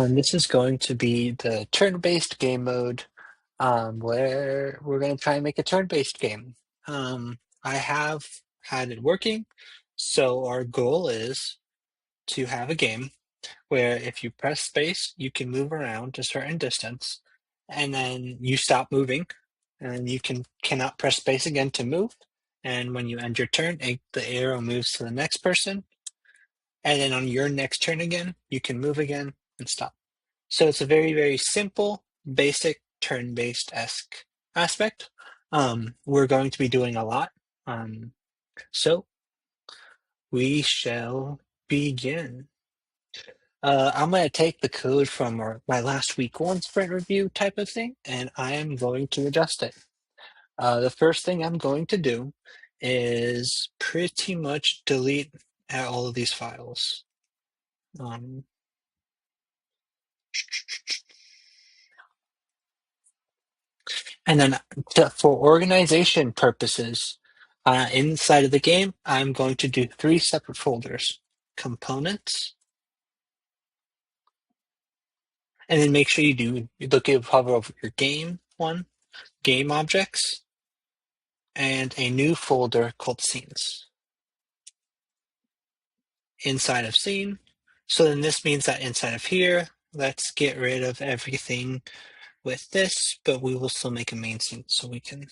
This is going to be the turn-based game mode, where we're going to try and make a turn-based game. I have had it working, so our goal is to have a game where if you press space, you can move around a certain distance, and then you stop moving, and you cannot press space again to move. And when you end your turn, the arrow moves to the next person, and then on your next turn again, you can move again and stop. So it's a very, very simple, basic turn-based esque aspect. We're going to be doing a lot. So we shall begin. I'm going to take the code from my last week one sprint review type of thing, and I am going to adjust it. The first thing I'm going to do is pretty much delete all of these files. Um, And then for organization purposes, inside of the game, I'm going to do three separate folders: components, and then make sure you hover over your game one, game objects, and a new folder called scenes inside of scene. So then this means that inside of here, let's get rid of everything with this, but we will still make a main scene so we can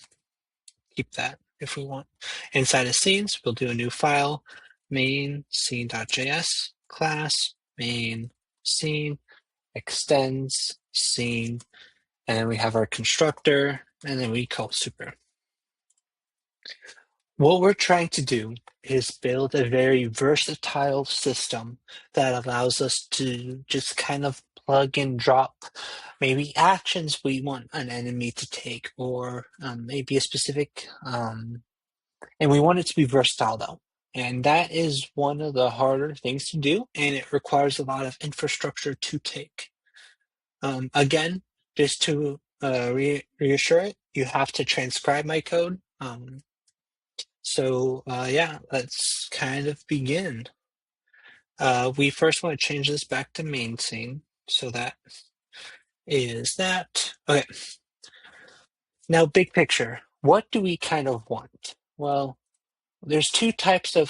keep that if we want. Inside of scenes, we'll do a new file, main scene.js, class, main scene, extends scene, and then we have our constructor, and then we call super. What we're trying to do is build a very versatile system that allows us to just kind of plug and drop maybe actions we want an enemy to take, or maybe a specific and we want it to be versatile though. And that is one of the harder things to do, and it requires a lot of infrastructure to take. Again, just to reassure it, you have to transcribe my code. Yeah, let's kind of begin. We first want to change this back to main scene. So that is that. Okay, now big picture. What do we kind of want? Well, there's two types in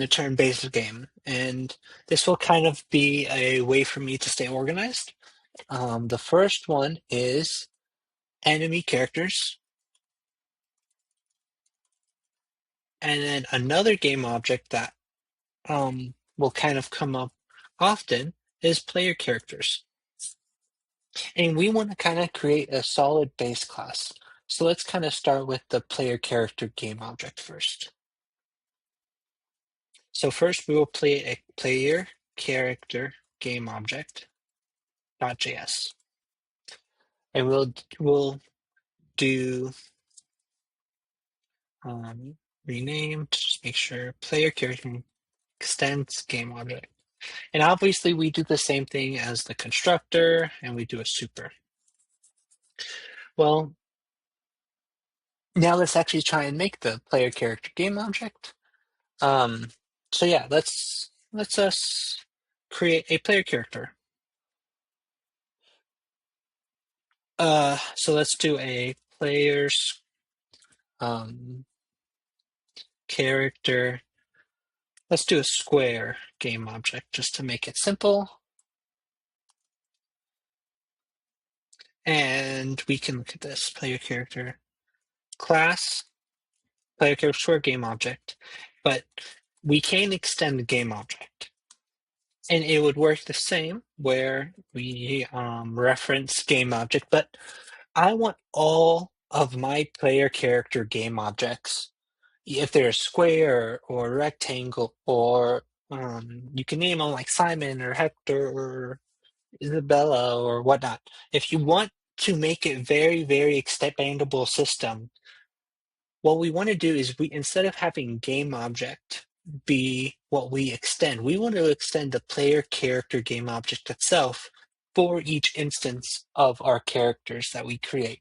a turn-based game, and this will kind of be a way for me to stay organized. The first one is enemy characters, and then another game object that will kind of come up often is player characters. And we want to kind of create a solid base class. So let's kind of start with the player character game object first. So first we will play a player character game object .js. And we'll do rename to just make sure player character extends game object. And obviously we do the same thing as the constructor, and we do a super. Well, now let's actually try and make the player character game object. So yeah, let's us create a player character. So let's do a player's character. Let's do a square game object just to make it simple. And we can look at this player character class, player character square game object, but we can extend the game object. And it would work the same where we reference game object, but I want all of my player character game objects, if they're square or rectangle, or you can name them like Simon or Hector or Isabella or whatnot. If you want to make it very, very expandable system, what we want to do is instead of having game object be what we extend, we want to extend the player character game object itself for each instance of our characters that we create.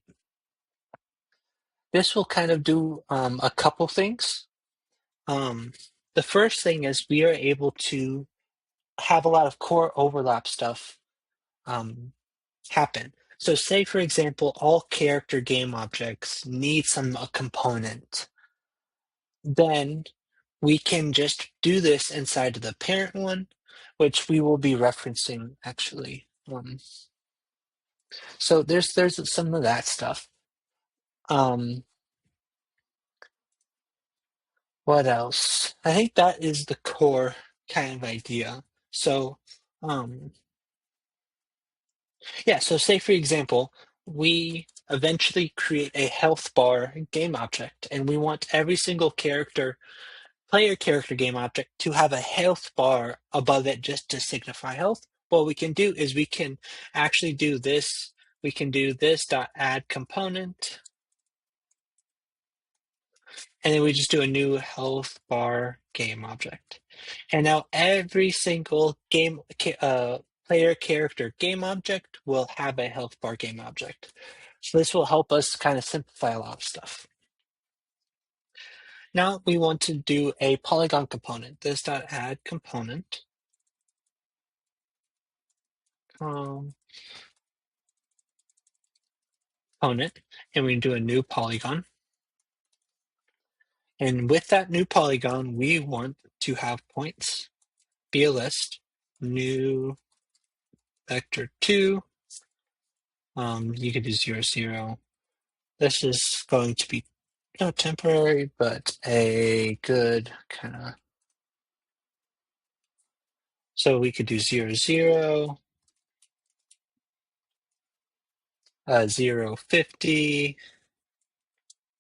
This will kind of do a couple things. The first thing is we are able to have a lot of core overlap stuff um, happen. So say, for example, all character game objects need some a component. Then we can just do this inside of the parent one, which we will be referencing actually. So there's some of that stuff. Um, what else? I think that is the core kind of idea. So um, yeah, so say for example, we eventually create a health bar game object, and we want every single player character game object to have a health bar above it just to signify health. What we can do is we can actually do this. We can do this dot add component, and then we just do a new health bar game object. And now every single player character game object will have a health bar game object. So this will help us kind of simplify a lot of stuff. Now we want to do a polygon component. This dot add component. Component, and we do a new polygon. And with that new polygon, we want to have points be a list, new vector 2. You could do 0, 0. This is going to be not temporary, but a good kind of. So we could do 0, 0, 0, 50,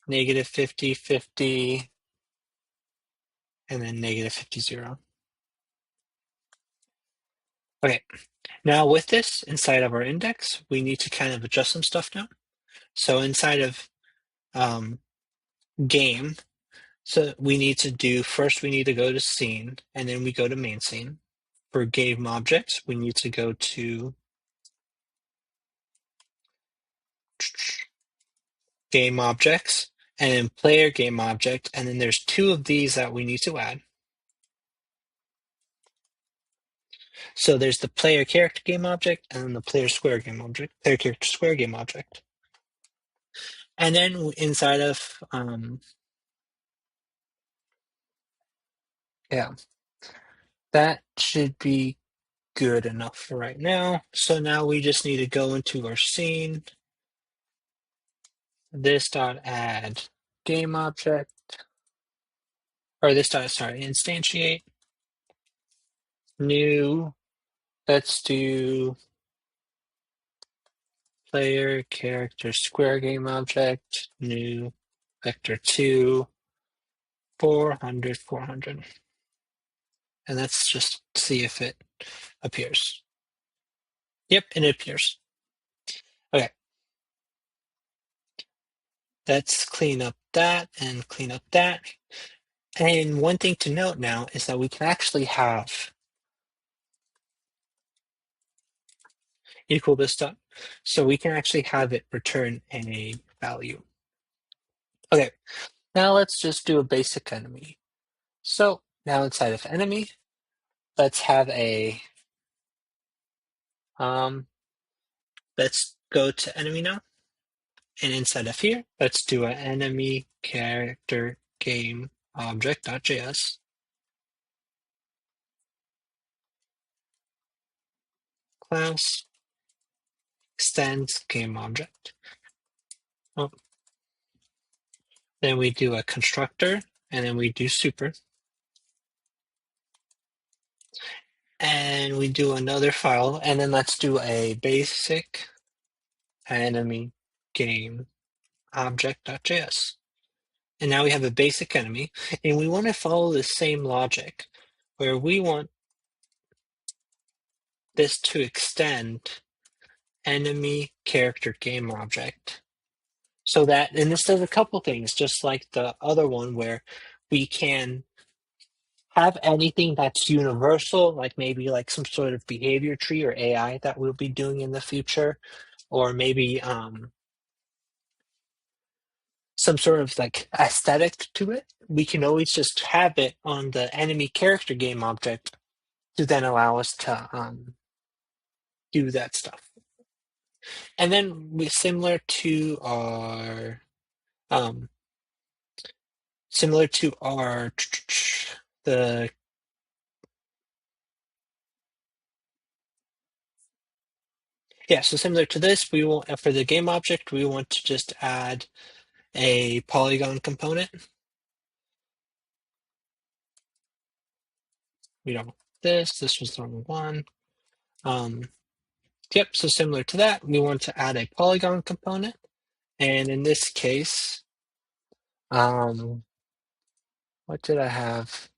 negative 50, 50, and then negative 50, 0. Okay, now with this inside of our index, we need to kind of adjust some stuff now. So inside of game, so we need to do first, we need to go to scene, and then we go to main scene. For game objects, we need to go to game objects and then player game object, and then there's two of these that we need to add. So there's the player character game object and then the player square game object, player character square game object. And then inside of yeah, that should be good enough for right now. So now we just need to go into our scene. This dot add game object, or this dot, sorry, instantiate new. Let's do player character square game object, new vector 2, 400, 400. And let's just see if it appears. Yep, and it appears. Okay. Let's clean up that and clean up that. And one thing to note now is that we can actually have equal this stuff. So we can actually have it return a value. Okay, now let's just do a basic enemy. So now inside of enemy, let's have a, let's go to enemy now. And inside of here, let's do an enemy character game object.js. Class extends game object. Oh. Then we do a constructor, and then we do super. And we do another file, and then let's do a basic enemy game object.js. And now we have a basic enemy, and we want to follow the same logic where we want this to extend enemy character game object. So that, and this does a couple things, just like the other one where we can have anything that's universal, like maybe like some sort of behavior tree or AI that we'll be doing in the future, or maybe some sort of like aesthetic to it. We can always just have it on the enemy character game object to then allow us to do that stuff. And then um, similar to our the yeah, so similar to this, we will for the game object, we want to just add a polygon component. We don't want this. This was the wrong one. Yep, so similar to that, we want to add a polygon component. And in this case, what did I have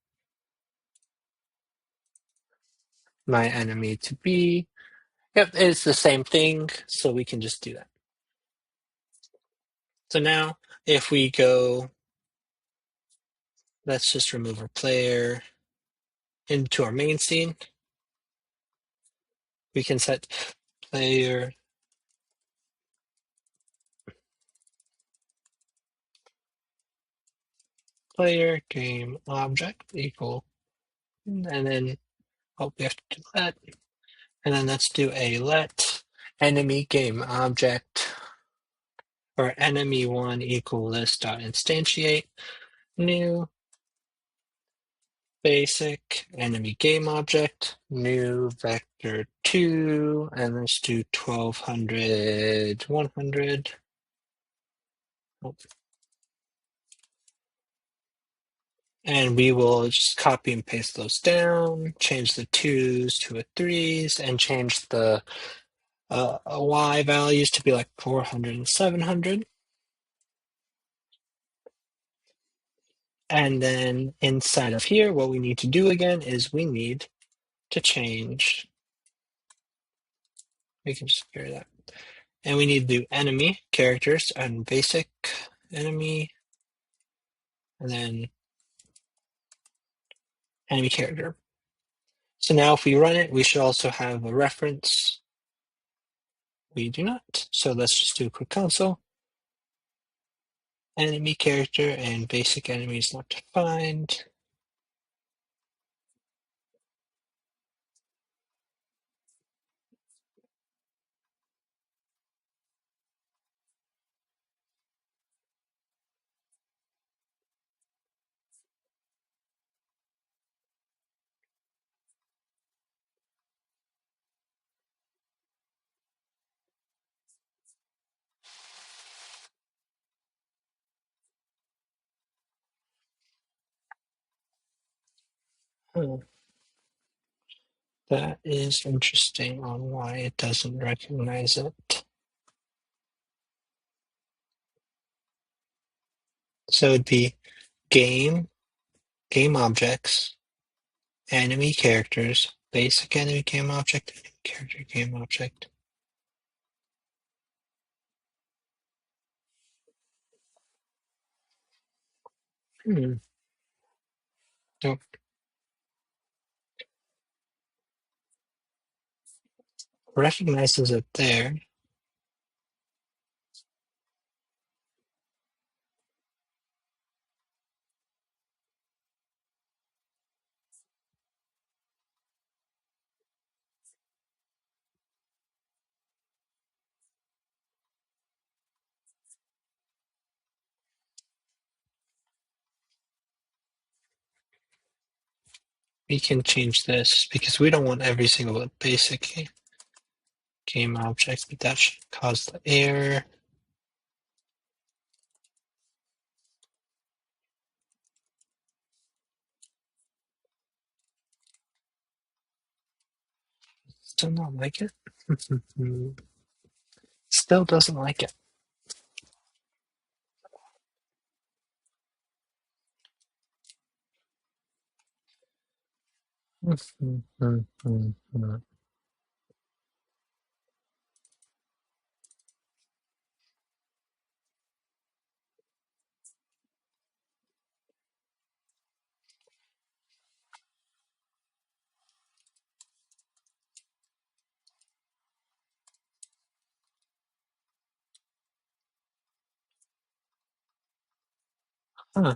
my enemy to be? Yep, it's the same thing, so we can just do that. So now, if we go, let's just remove our player into our main scene. We can set player game object equal, and then we have to do that, and then let's do a let enemy game object or enemy one equal list dot instantiate new basic enemy game object new vector 2, and let's do 1200 100. And we will just copy and paste those down, change the 2s to a 3s, and change the y values to be like 400 and 700. And then inside of here, what we need to do again is we need to change. We can just carry that. And we need to do enemy characters and basic enemy, and then enemy character. So now if we run it, we should also have a reference. We do not. So let's just do a quick console. Enemy character and basic enemy is not defined. Oh, that is interesting on why it doesn't recognize it. So it'd be game objects, enemy characters, basic enemy game object, enemy character game object. Nope. Recognizes it there. We can change this because we don't want every single basic game object, but that should cause the error. Still not like it. Still doesn't like it. Huh.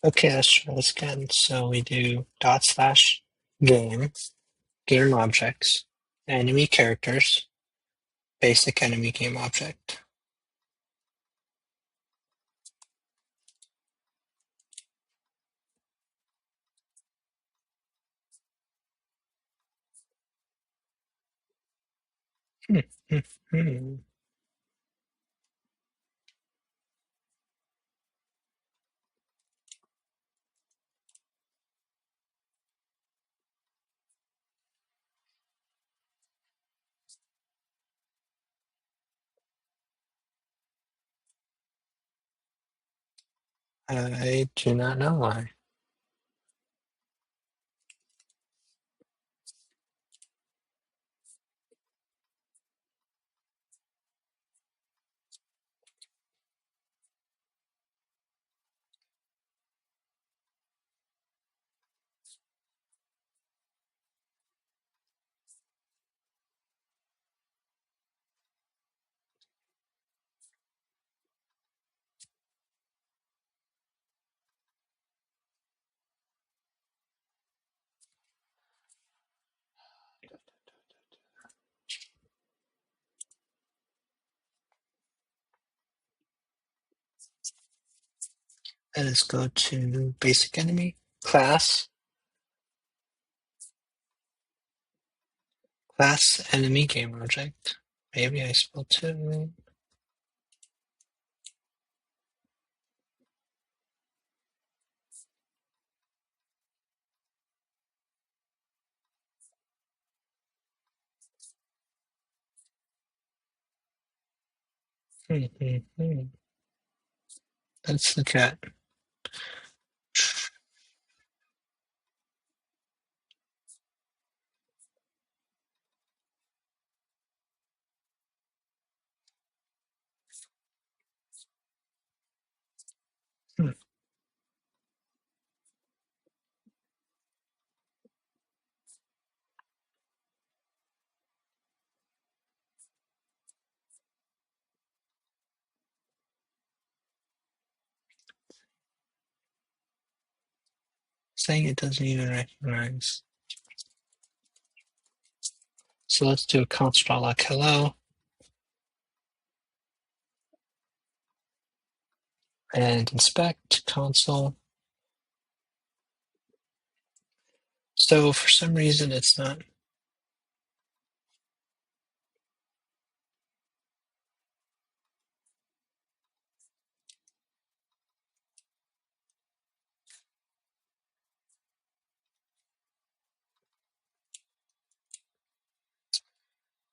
Okay, let's try this again. So we do dot slash game, game objects, enemy characters, basic enemy game object. Hmm, hmm, hmm. I do not know why. Let us go to basic enemy, class enemy game object. Maybe I spelled it. Hmm, hmm, hmm. That's the cat. Hmm. Saying it doesn't even recognize. So let's do a console.hello and inspect console. So for some reason it's not.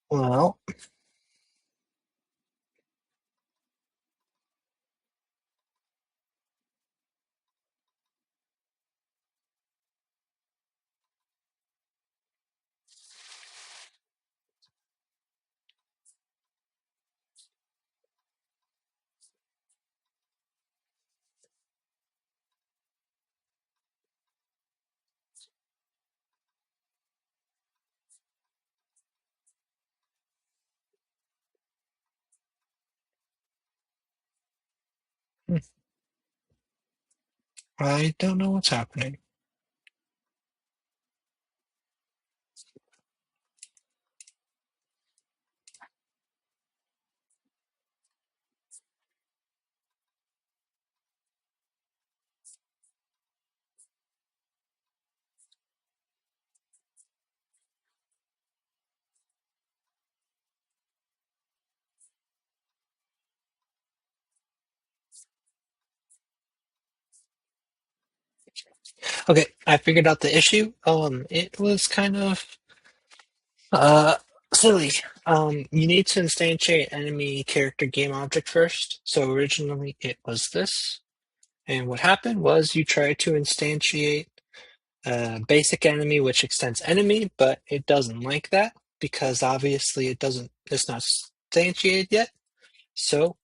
Well, I don't know what's happening. Okay, I figured out the issue. It was kind of uh silly. You need to instantiate enemy character game object first. So originally it was this. And what happened was you tried to instantiate basic enemy, which extends enemy, but it doesn't like that because obviously it's not instantiated yet. So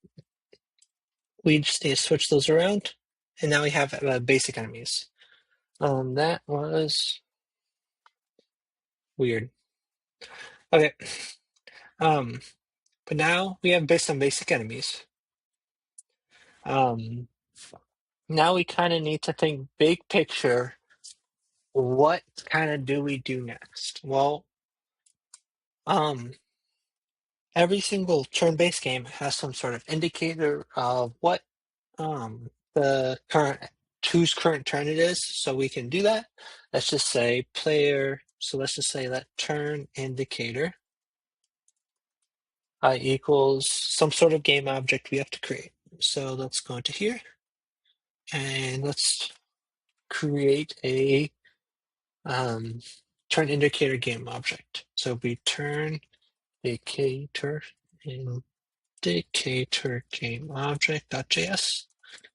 we just need to switch those around, and now we have basic enemies. That was weird. Okay. Um, but now we have based on basic enemies. Um, Now we kind of need to think big picture. What kind of do we do next? Well, um, every single turn-based game has some sort of indicator of what the current whose current turn it is, so we can do that. Let's just say player. So let's just say that turn indicator equals some sort of game object we have to create. So let's go into here and let's create a turn indicator game object. So we turn indicator game object.js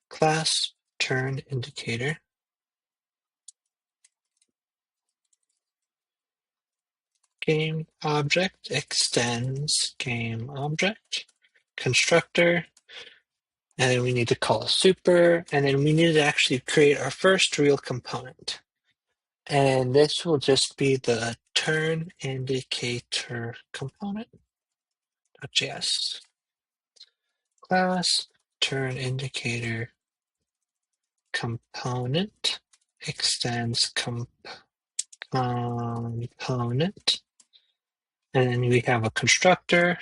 class turn indicator game object extends game object constructor, and then we need to call super, and then we need to actually create our first real component. And this will just be the turn indicator component.js class turn indicator component extends component, and then we have a constructor.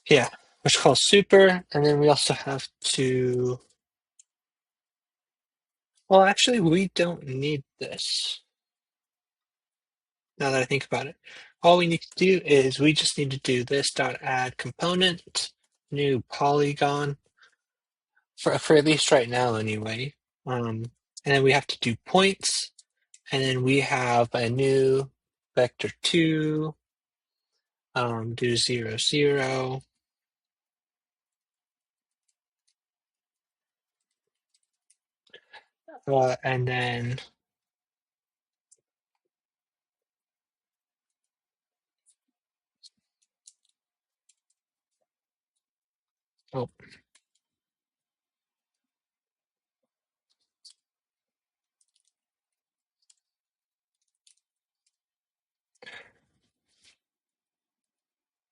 Yeah, which calls super, and then we also have to. Well, actually, we don't need this. Now that I think about it, all we need to do is we just need to do this dot add component new polygon for at least right now anyway. And then we have to do points, and then we have a new vector2 do 0 0, and then oh,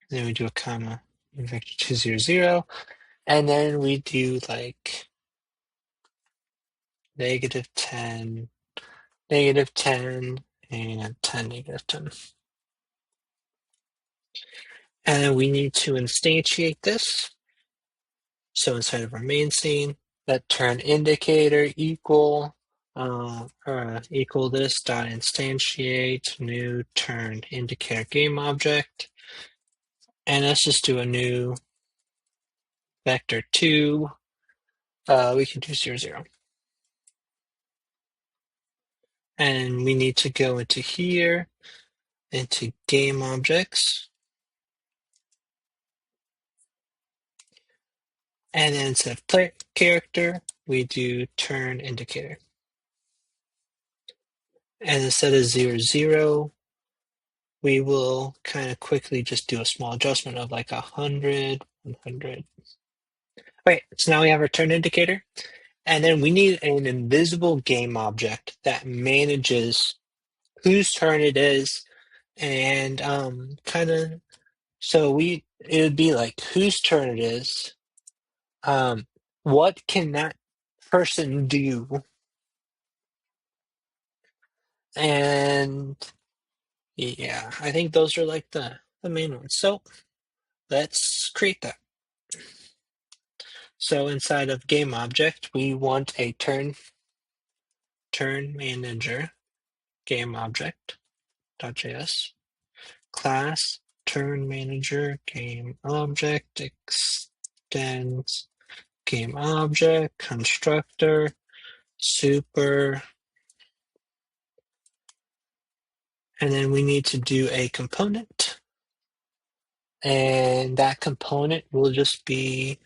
then we do a comma vector2 0 0, and then we do like -10, -10, and 10, -10. And then we need to instantiate this. So inside of our main scene, that turn indicator equal equal this dot instantiate new turn indicator game object. And let's just do a new vector2. We can do 0 0. And we need to go into here, into game objects. And then instead of player character, we do turn indicator. And instead of 0 0, we will kind of quickly just do a small adjustment of like 100, 100. Wait, so now we have our turn indicator. And then we need an invisible game object that manages whose turn it is, and kind of so it would be like whose turn it is, what can that person do, and yeah, I think those are like the main ones. So let's create that. So inside of game object, we want a turn manager game object.js class turn manager game object extends game object constructor super, and then we need to do a component, and that component will just be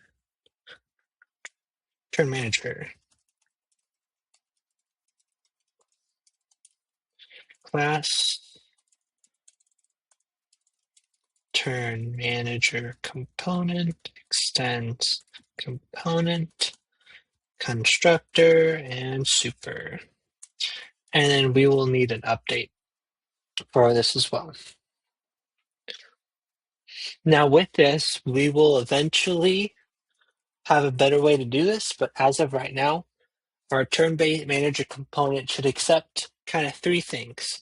turn manager class turn manager component extends component constructor and super, and then we will need an update for this as well. Now with this, we will eventually have a better way to do this, but as of right now, our turn-based manager component should accept kind of three things.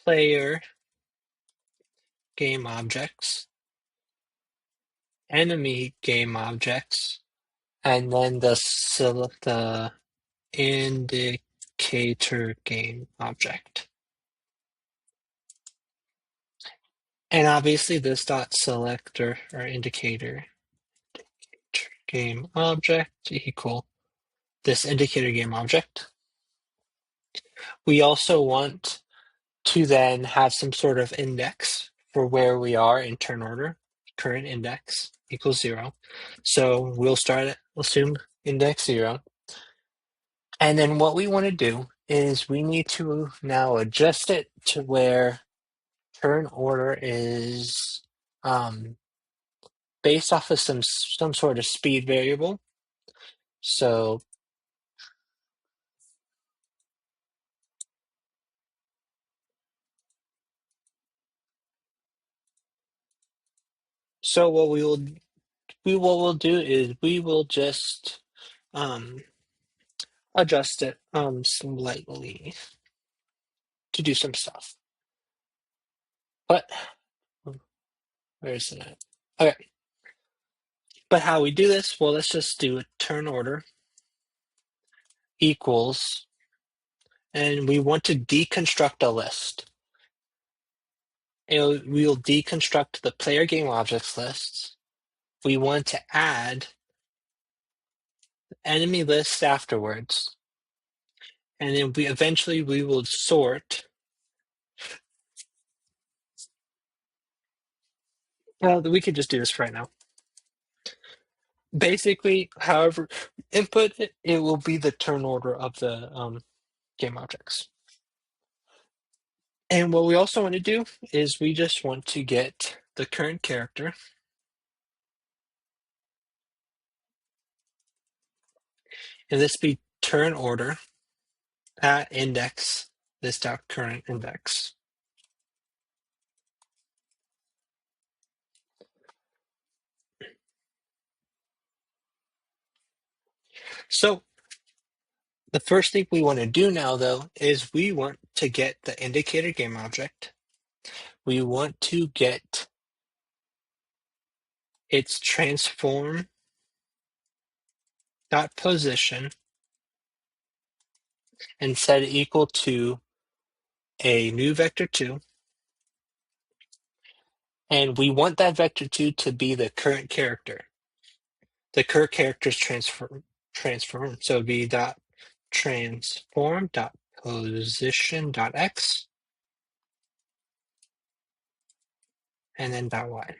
Player game objects, enemy game objects, and then the indicator game object. And obviously this dot selector or indicator game object equal this indicator game object. We also want to then have some sort of index for where we are in turn order. Current index equals 0. So we'll start at, assume index 0. And then what we want to do is we need to now adjust it to where turn order is based off of some sort of speed variable. So what we'll do is we will just um, adjust it slightly to do some stuff. But where is it at? Okay. But how we do this? Well, let's just do a turn order equals, and we want to deconstruct a list. And we'll deconstruct the player game objects list. We want to add enemy lists afterwards. And then we will sort. Well, we could just do this right now. Basically, however input it will be the turn order of the game objects. And what we also want to do is we just want to get the current character, and this be turn order at index this dot current index. So the first thing we want to do now, though, is we want to get the indicator game object. We want to get its transform dot position and set it equal to a new vector 2. And we want that vector 2 to be the current character. The current character's transform. So it'd be dot transform dot position dot x and then dot y.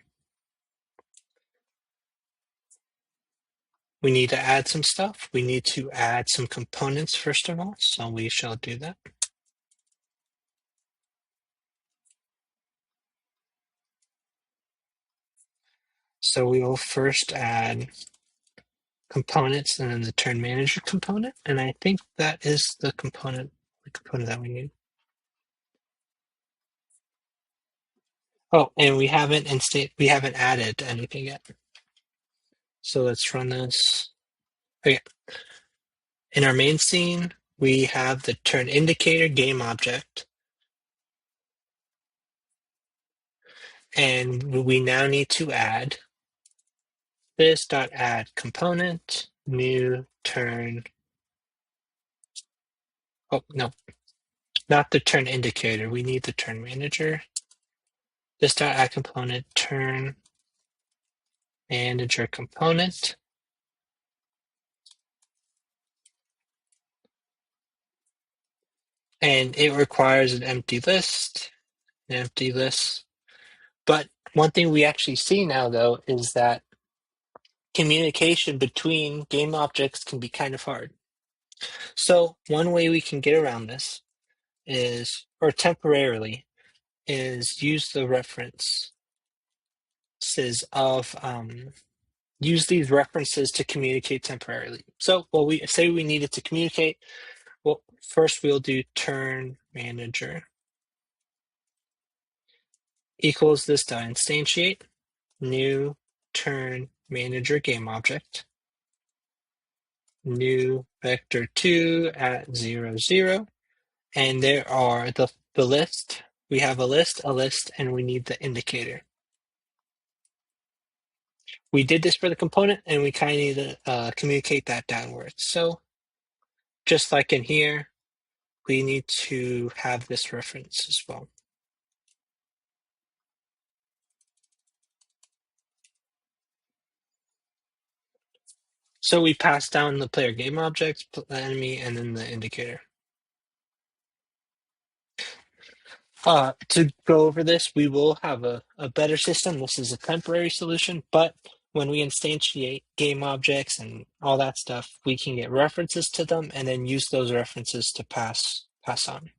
We need to add some stuff. We need to add some components first of all, so we shall do that. So we will first add components and then the turn manager component, and I think that is the component that we need. Oh, and we haven't added anything yet. So let's run this. Okay. In our main scene, we have the turn indicator game object. And we now need to add this dot add component, new turn. Oh, no, not the turn indicator. We need the turn manager. This dot add component, turn manager component. And it requires an empty list. But one thing we actually see now, though, is that communication between game objects can be kind of hard. So one way we can get around this is, or temporarily, is use the references of, use these references to communicate temporarily. So, well, we say we needed to communicate. Well, first we'll do turn manager equals this to instantiate new turn manager game object, new vector 2 at 0, 0. And there are the list. We have a list, and we need the indicator. We did this for the component, and we kind of need to communicate that downwards. So just like in here, we need to have this reference as well. So we pass down the player game object, the enemy, and then the indicator. To go over this, we will have a better system. This is a temporary solution, but when we instantiate game objects and all that stuff, we can get references to them and then use those references to pass on.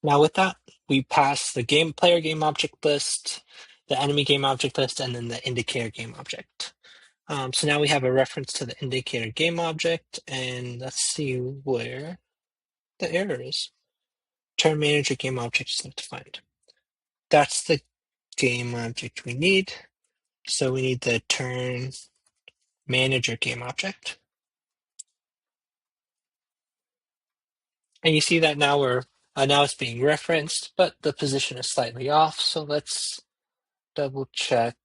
Now with that, we pass the player game object list, the enemy game object list, and then the indicator game object. So now we have a reference to the indicator game object, and let's see where the error is. Turn manager game object is not defined. That's the game object we need. So we need the turn manager game object. And you see that now now it's being referenced, but the position is slightly off. So let's double check.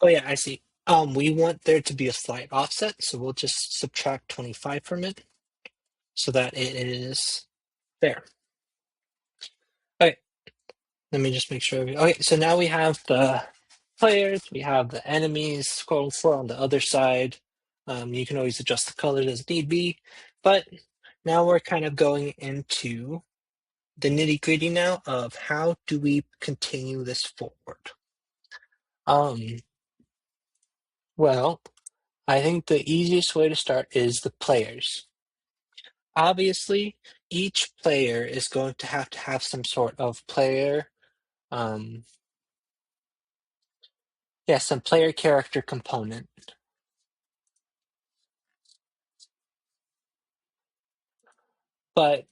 Oh yeah, I see. We want there to be a slight offset, so we'll just subtract 25 from it so that it is there. Okay, let me just make sure. Okay, so now we have the players, we have the enemies scroll for on the other side. You can always adjust the colors as need be, but now we're kind of going into the nitty gritty now of how do we continue this forward. Well, I think the easiest way to start is the players. Obviously, each player is going to have some sort of player, some player character component. But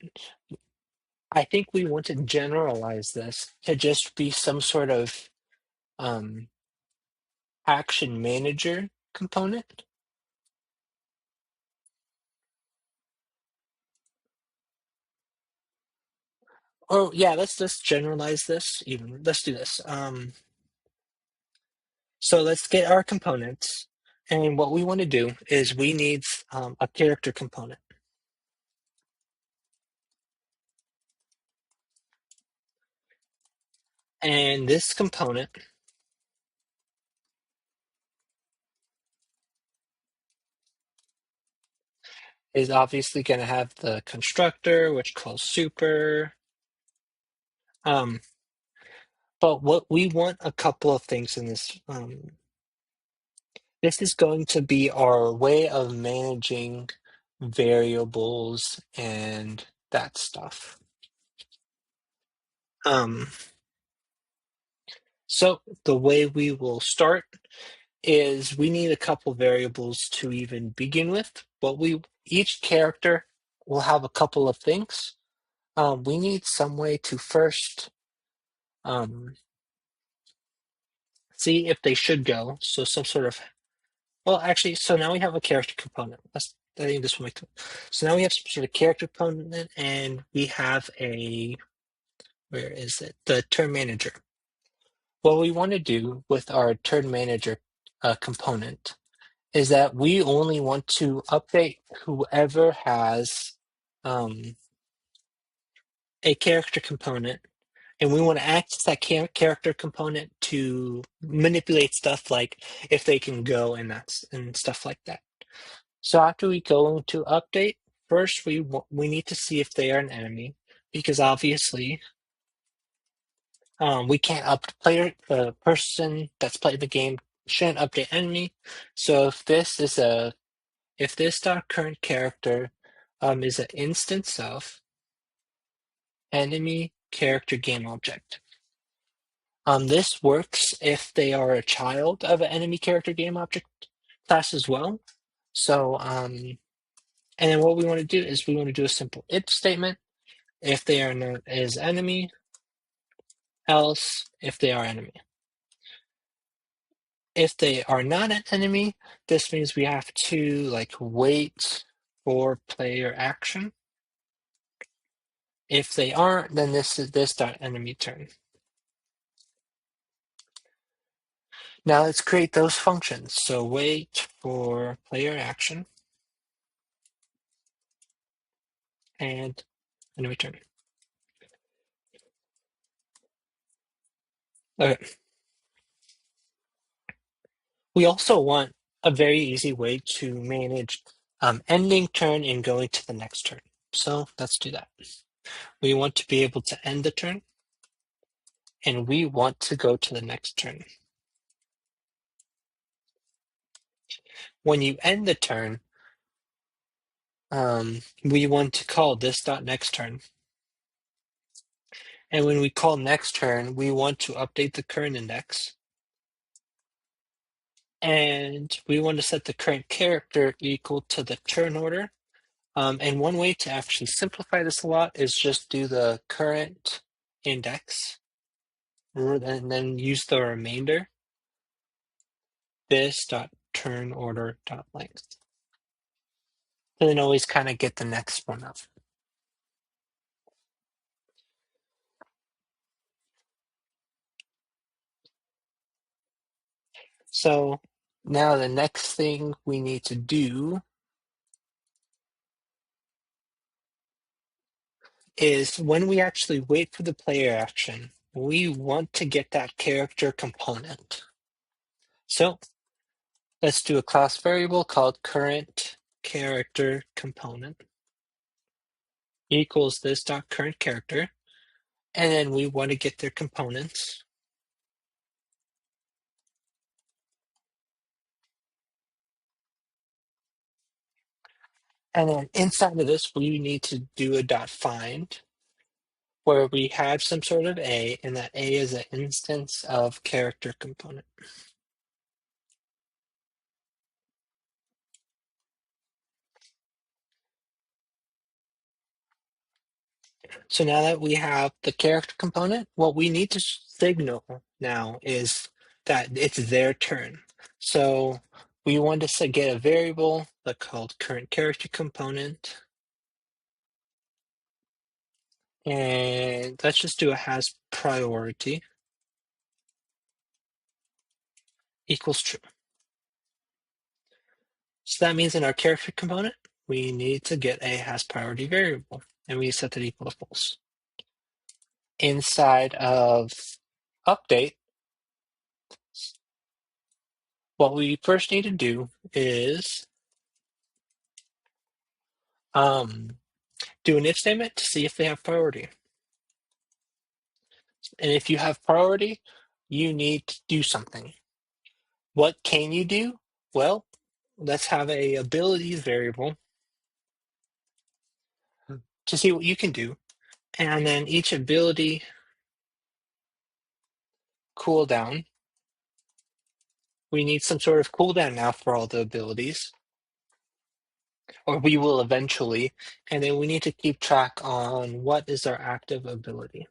I think we want to generalize this to just be some sort of action manager component. Oh yeah, let's generalize this even. Let's do this. So let's get our components, and what we want to do is we need a character component. And this component is obviously going to have the constructor, which calls super. But what we want a couple of things in this. This is going to be our way of managing variables and that stuff. So the way we will start is we need a couple variables to even begin with. But each character will have a couple of things. We need some way to first see if they should go. So some sort of, well, actually, so now we have a character component. I think this will make sense. So now we have some sort of character component, and we have where is it? The turn manager. What we want to do with our turn manager component is that we only want to update whoever has a character component, and we want to access that character component to manipulate stuff like if they can go and stuff like that. So after we go into update, first we need to see if they are an enemy, because obviously we can't the person that's playing the game shouldn't update enemy. So if this dot current character is an instance of enemy character game object. This works if they are a child of an enemy character game object class as well. So and then what we want to do is we want to do a simple if statement if they are known as enemy, else if they are enemy. If they are not an enemy, this means we have to like wait for player action. If they aren't, then this is this dot enemy turn. Now let's create those functions. So wait for player action and enemy turn. Okay. We also want a very easy way to manage ending turn and going to the next turn. So let's do that. We want to be able to end the turn, and we want to go to the next turn. When you end the turn, we want to call this dot next turn. And when we call next turn, we want to update the current index. And we want to set the current character equal to the turn order. And one way to actually simplify this a lot is just do the current index and then use the remainder, this dot turn order dot length. And then always kind of get the next one up. So now the next thing we need to do is when we actually wait for the player action, we want to get that character component. So let's do a class variable called current character component equals this dot current character, and then we want to get their components. And then inside of this, we need to do a dot find where we have some sort of A, and that A is an instance of character component. So now that we have the character component, what we need to signal now is that it's their turn. So we want to get a variable that's called current character component. And let's just do a has priority equals true. So that means in our character component, we need to get a has priority variable, and we set that equal to false. Inside of update, what we first need to do is do an if statement to see if they have priority. And if you have priority, you need to do something. What can you do? Well, let's have a abilities variable to see what you can do. And then each ability cooldown. We need some sort of cooldown now for all the abilities, or we will eventually. And then we need to keep track on what is our active ability.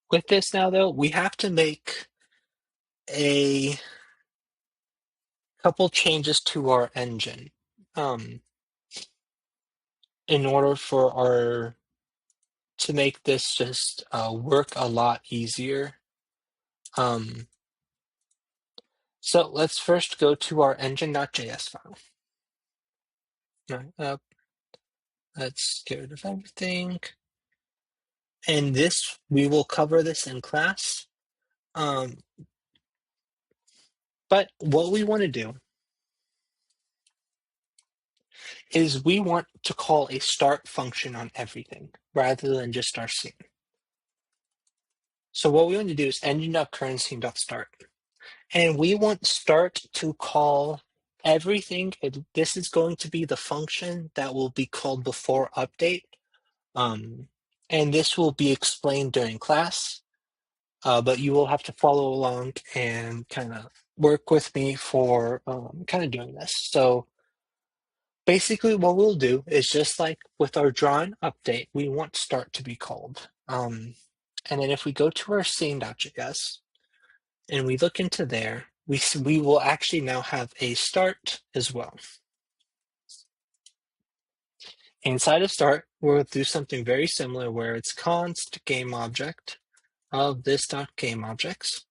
With this now, though, we have to make a couple changes to our engine in order for our to make this just work a lot easier. So let's first go to our engine.js file. Right, let's get rid of everything. And this, we will cover this in class. But what we want to do is we want to call a start function on everything rather than just our scene. So what we want to do is engine.currentScene.start. And we want start to call everything. This is going to be the function that will be called before update. Um, and this will be explained during class, but you will have to follow along and kind of work with me for kind of doing this. So basically what we'll do is just like with our drawing update, we want start to be called. And then if we go to our scene.js, and we look into there, we will actually now have a start as well. Inside of start, we'll do something very similar where it's const game object of this dot game objects.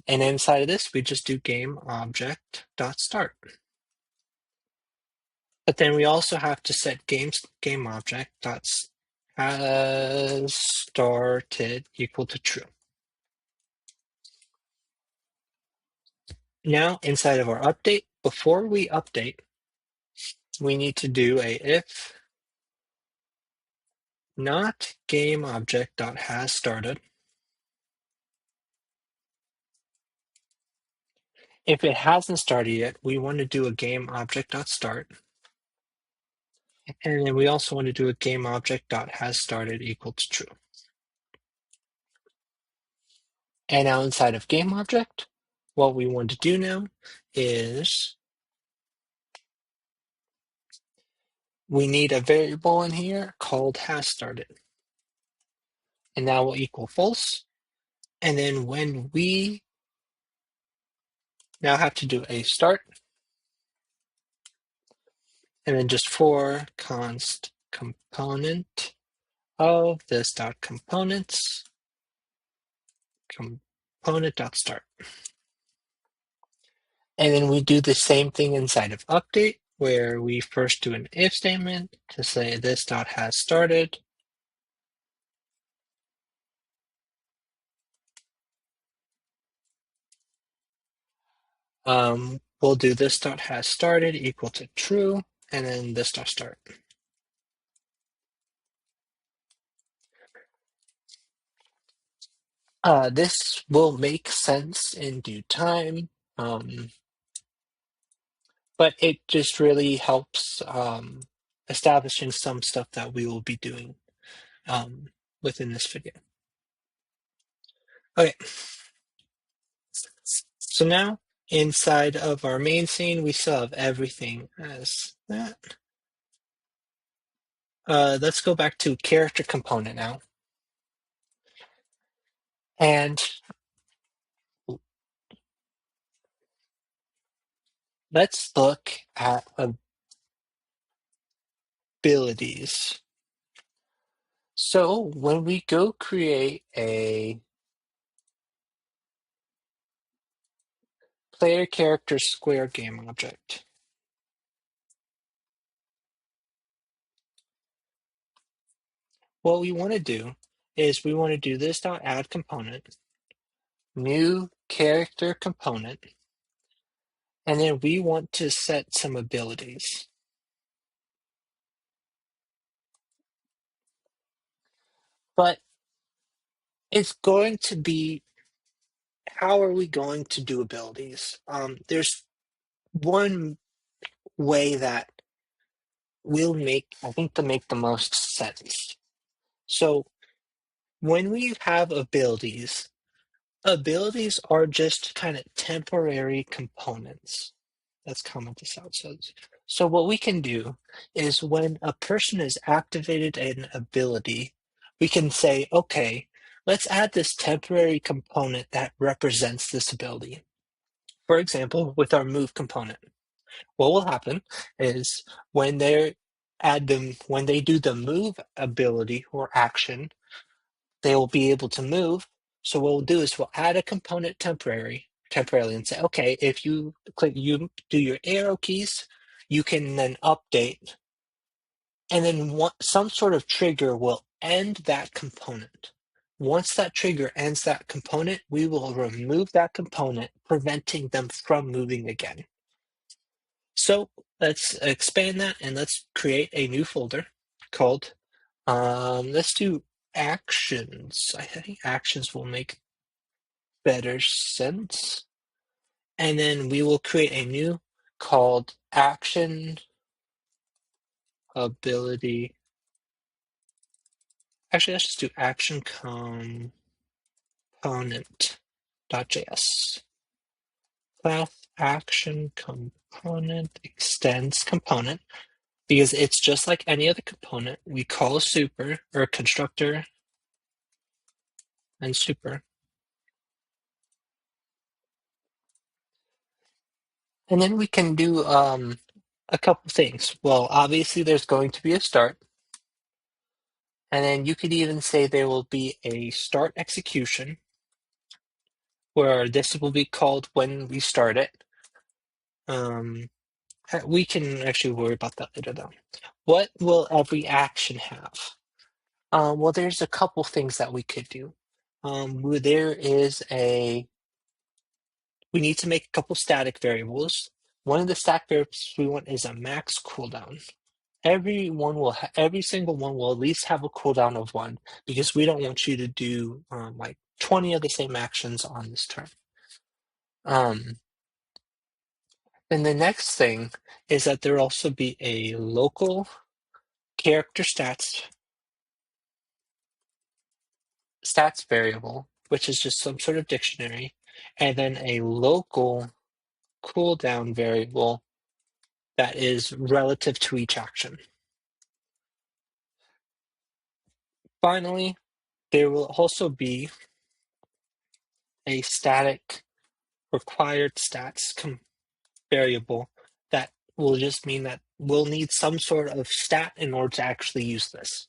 And inside of this, we just do game object dot start. But then we also have to set game object dot has started equal to true. Now inside of our update, before we update, we need to do a if not game object dot has started. If it hasn't started yet, we want to do a game object dot start. And then we also want to do a game object dot has started equal to true. And now inside of game object, what we want to do now is we need a variable in here called has started. And that will equal false. And then when we now have to do a start, and then just for const component of this dot components component dot start. And then we do the same thing inside of update, where we first do an if statement to say this dot has started. We'll do this dot has started equal to true, and then this dot start. This will make sense in due time, but it just really helps establishing some stuff that we will be doing within this video. Okay, so now inside of our main scene, we still have everything as that. Let's go back to character component now. And let's look at abilities. So when we go create a player character square game object, what we want to do is we want to do this dot add component, new character component, and then we want to set some abilities. But it's going to be, how are we going to do abilities? There's one way that will make, I think, to make the most sense. So when we have abilities, abilities are just kind of temporary components. Let's comment this out. So what we can do is when a person has activated an ability, we can say, okay, let's add this temporary component that represents this ability. For example, with our move component, what will happen is when when they do the move ability or action, they will be able to move. So what we'll do is we'll add a component temporarily and say, okay, if you you do your arrow keys, you can then update, and then some sort of trigger will end that component. Once that trigger ends that component, we will remove that component, preventing them from moving again. So let's expand that and let's create a new folder called, let's do actions. I think actions will make better sense. And then we will create a new called action ability. Actually, let's just do action component.js. Class action component extends component because it's just like any other component. We call a super or a constructor and super. And then we can do a couple things. Well, obviously there's going to be a start. And then you could even say there will be a start execution where this will be called when we start it. We can actually worry about that later though. What will every action have? Well, there's a couple things that we could do. There is we need to make a couple static variables. One of the static variables we want is a max cooldown. Every single one will at least have a cooldown of 1 because we don't want you to do like 20 of the same actions on this turn. Then the next thing is that there will also be a local character stats variable, which is just some sort of dictionary, and then a local cooldown variable that is relative to each action. Finally, there will also be a static required stats variable that will just mean that we'll need some sort of stat in order to actually use this.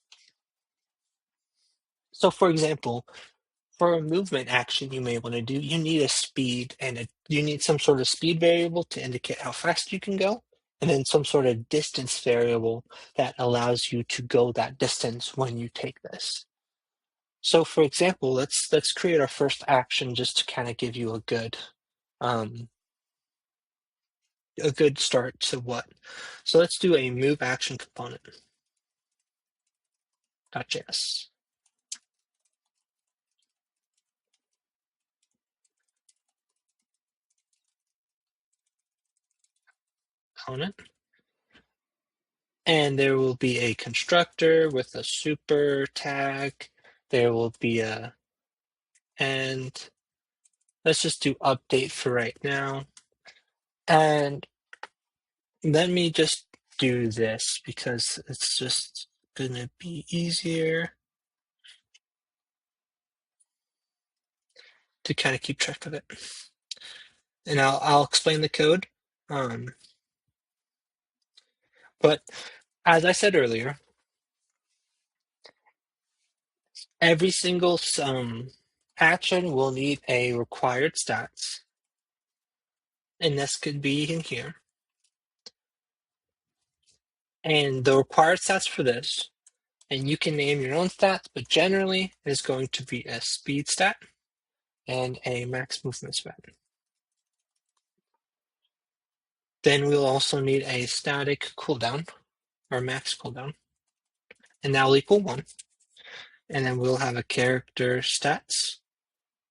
So for example, for a movement action you may want to do, you need a speed and you need some sort of speed variable to indicate how fast you can go, and then some sort of distance variable that allows you to go that distance when you take this. So for example, let's create our first action just to kind of give you um, a good start to what. So let's do a move action component.js. Component. And there will be a constructor with a super tag. There will be and let's just do update for right now. And let me just do this because it's just gonna be easier to kind of keep track of it. And I'll explain the code. But as I said earlier, every single action will need a required stats, and this could be in here. And the required stats for this, and you can name your own stats, but generally is going to be a speed stat and a max movement stat. Then we'll also need a static cooldown or max cooldown, and that will equal 1. And then we'll have a character stats,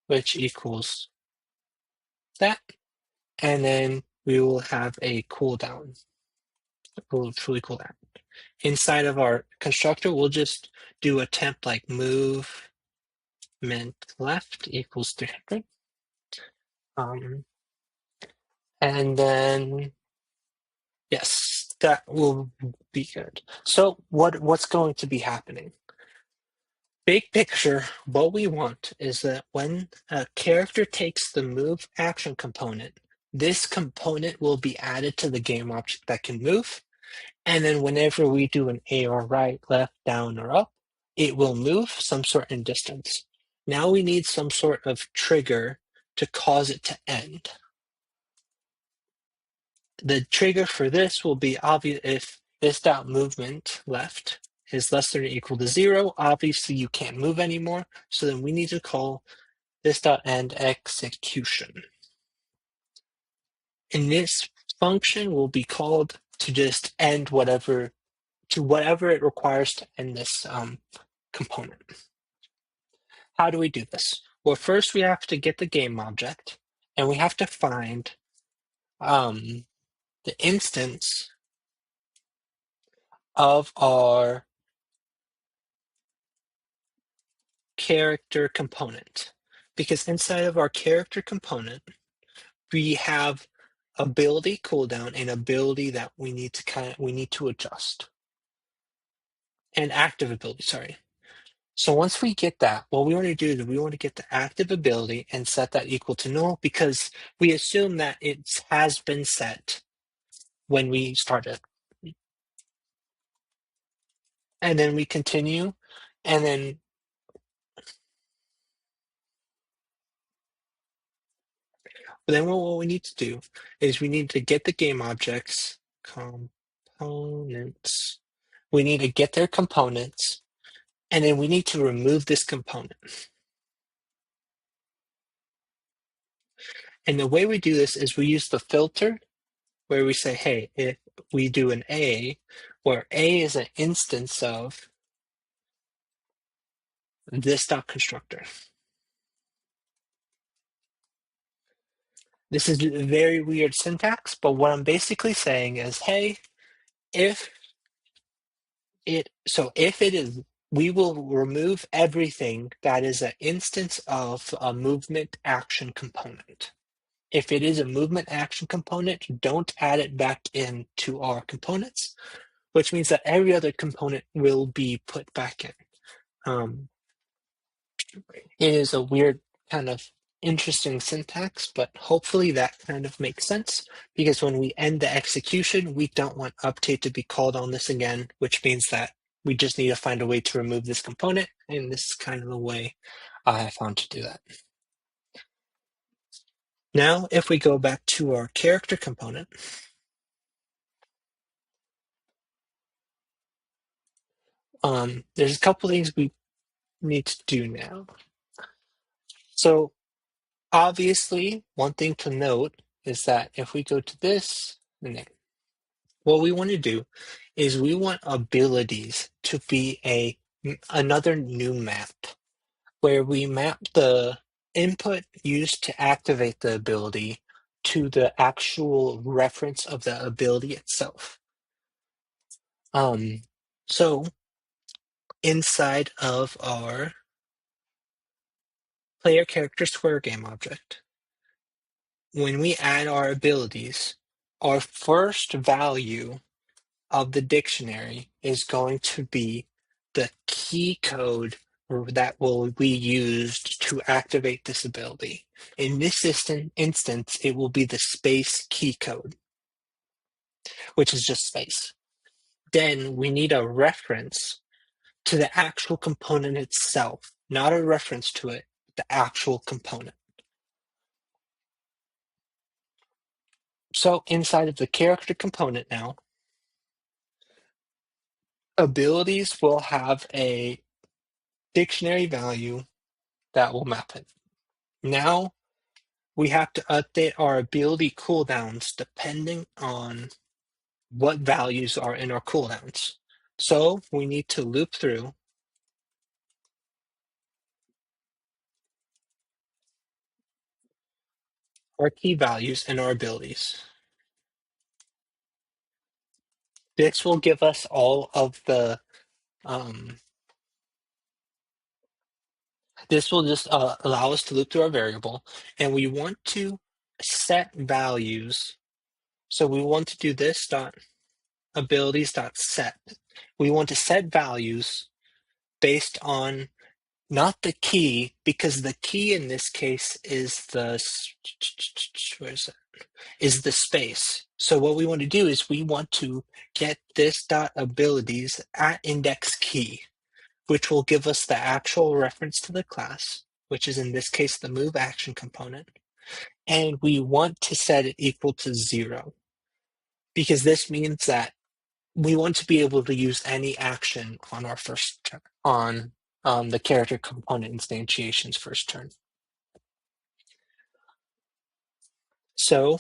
which equals that. And then we will have a cooldown. We'll truly cooldown. Inside of our constructor, we'll just do a temp like movement left equals 300. And then, yes, that will be good. So what's going to be happening? Big picture, what we want is that when a character takes the move action component, this component will be added to the game object that can move. And then whenever we do an A or right, left, down, or up, it will move some certain distance. Now we need some sort of trigger to cause it to end. The trigger for this will be obvious if this dot movement left is less than or equal to 0. Obviously, you can't move anymore. So then we need to call this dot end execution. In this function will be called to just end whatever it requires to end this component. How do we do this? Well, first we have to get the game object, and we have to find the instance of our character component. Because inside of our character component, we have ability cooldown and ability that we need to adjust. And active ability, sorry. So once we get that, what we want to do is we want to get the active ability and set that equal to null because we assume that it has been set when we started. And then we continue, and then what we need to do is we need to get the game objects components. We need to get their components, and then we need to remove this component. And the way we do this is we use the filter where we say, hey, if we do an A, where A is an instance of this dot constructor. This is a very weird syntax, but what I'm basically saying is, hey, if it is, we will remove everything that is an instance of a movement action component. If it is a movement action component, don't add it back into our components, which means that every other component will be put back in. It is a weird kind of interesting syntax, but hopefully that kind of makes sense because when we end the execution, we don't want update to be called on this again, which means that we just need to find a way to remove this component, and this is kind of the way I have found to do that. Now, if we go back to our character component, there's a couple things we need to do now. So obviously, one thing to note is that if we go to this, what we want to do is we want abilities to be another new map where we map the input used to activate the ability to the actual reference of the ability itself. So inside of our player character square game object, when we add our abilities, our first value of the dictionary is going to be the key code that will be used to activate this ability. In this instance, it will be the space key code, which is just space. Then we need a reference to the actual component itself, not a reference to it, the actual component. So inside of the character component now, abilities will have a dictionary value that will map it. Now we have to update our ability cooldowns depending on what values are in our cooldowns. So we need to loop through our key values and our abilities. This will give us all of the this will just allow us to loop through our variable, and we want to set values. So we want to do this dot abilities dot set. We want to set values based on not the key, because the key in this case is where is it? Is the space. So what we want to do is we want to get this dot abilities at index key, which will give us the actual reference to the class, which is in this case the move action component. And we want to set it equal to 0, because this means that we want to be able to use any action on our first turn, on the character component instantiation's first turn. So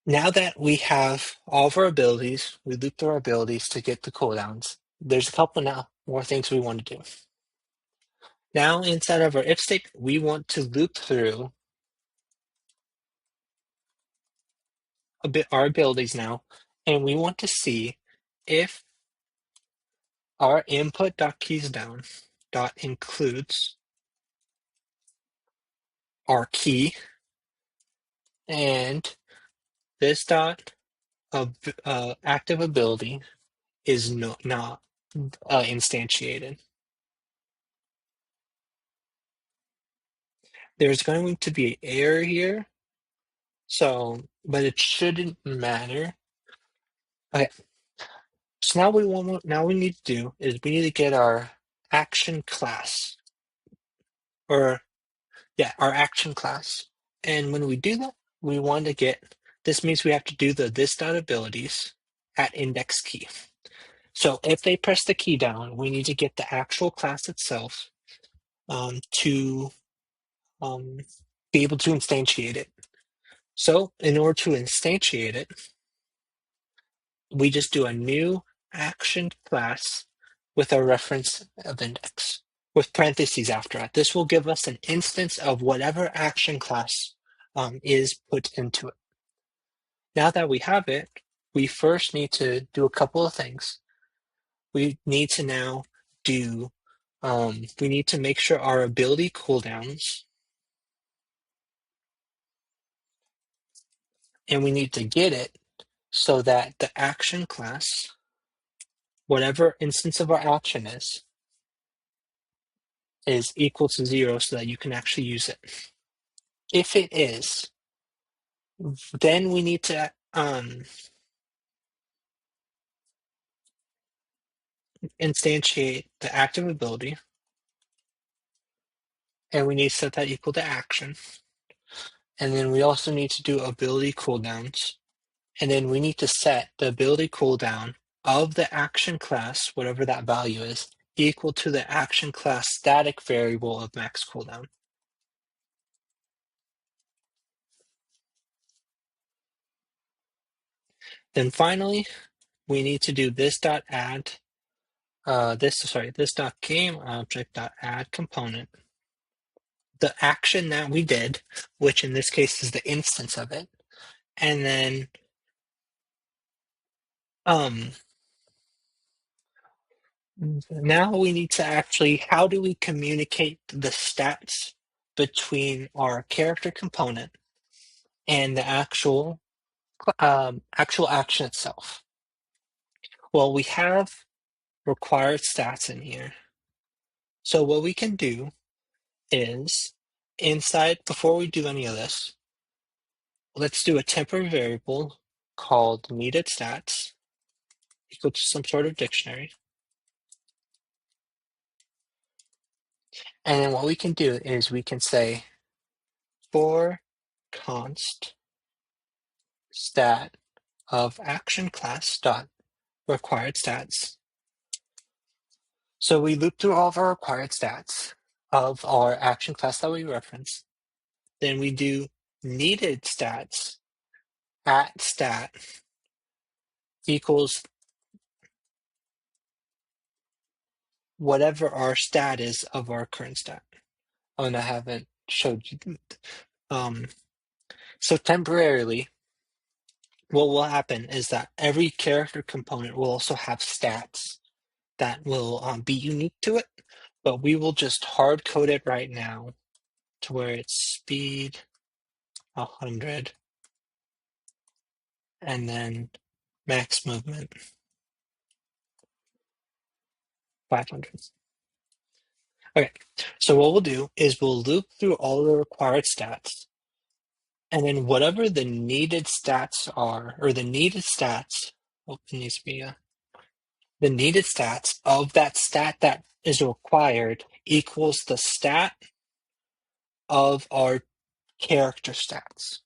Now that we have all of our abilities, we loop through our abilities to get the cooldowns. There's a couple now more things we want to do. Now inside of our if state, we want to loop through our abilities now, and we want to see if our input.keysDown dot includes our key, and this dot of active ability is not instantiated. There's going to be an error here, so but it shouldn't matter. Okay, so now we need to do is we need to get our action class, or yeah, our action class. And when we do that, we want to get, this means we have to do the this dot abilities at index key. So if they press the key down, we need to get the actual class itself to be able to instantiate it. So in order to instantiate it, we just do a new action class with a reference of index with parentheses after it. This will give us an instance of whatever action class is put into it. Now that we have it, we first need to do a couple of things. We need to now do, we need to make sure our ability cooldowns, and we need to get it so that the action class, whatever instance of our action is equal to 0 so that you can actually use it. If it is, then we need to instantiate the active ability, and we need to set that equal to action. And then we also need to do ability cooldowns, and then we need to set the ability cooldown of the action class, whatever that value is, equal to the action class static variable of max cooldown. Then finally, we need to do this dot add this dot game object dot add component, the action that we did, which in this case is the instance of it, and then now we need to actually, how do we communicate the stats between our character component and the actual action itself? Well, we have required stats in here. So what we can do is inside, before we do any of this, let's do a temporary variable called needed stats equal to some sort of dictionary. And then what we can do is we can say for const stat of action class dot required stats. So we loop through all of our required stats of our action class that we reference. Then we do needed stats at stat equals whatever our stat is of our current stat. Oh, and I haven't showed you. So temporarily, what will happen is that every character component will also have stats that will be unique to it, but we will just hard code it right now to where it's speed 100 and then max movement 500. Okay, so what we'll do is we'll loop through all the required stats, and then whatever the needed stats are, or the needed stats, oh, it needs to be the needed stats of that stat that is required equals the stat of our character stats.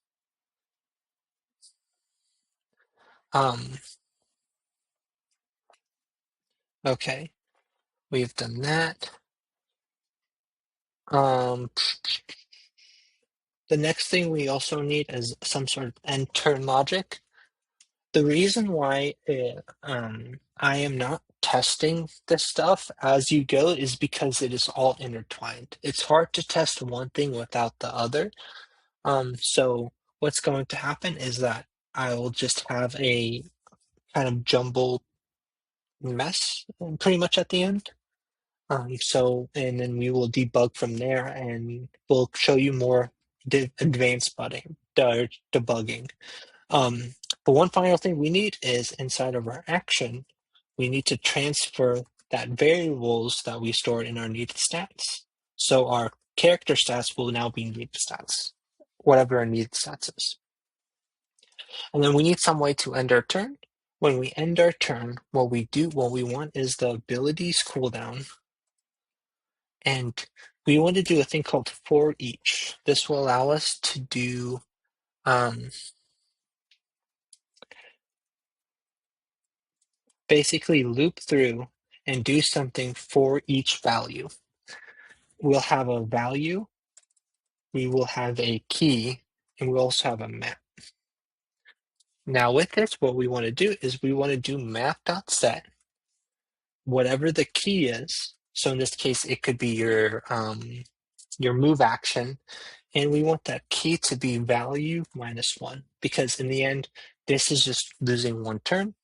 Um, okay, we've done that. the next thing we also need is some sort of end turn logic. The reason why I am not testing this stuff as you go is because it is all intertwined. It's hard to test one thing without the other. So what's going to happen is that I will just have a kind of jumbled mess pretty much at the end. And then we will debug from there and we'll show you more advanced debugging. But one final thing we need is inside of our action, we need to transfer that variables that we stored in our needed stats. So our character stats will now be needed stats, whatever our needed stats is. And then we need some way to end our turn. When we end our turn, what we want is the abilities cooldown. And we want to do a thing called for each. This will allow us to do basically loop through and do something for each value. We'll have a value, we will have a key, and we'll also have a map. Now with this, what we want to do is we want to do map.set, whatever the key is. So in this case, it could be your move action, and we want that key to be value -1, because in the end, this is just losing one turn.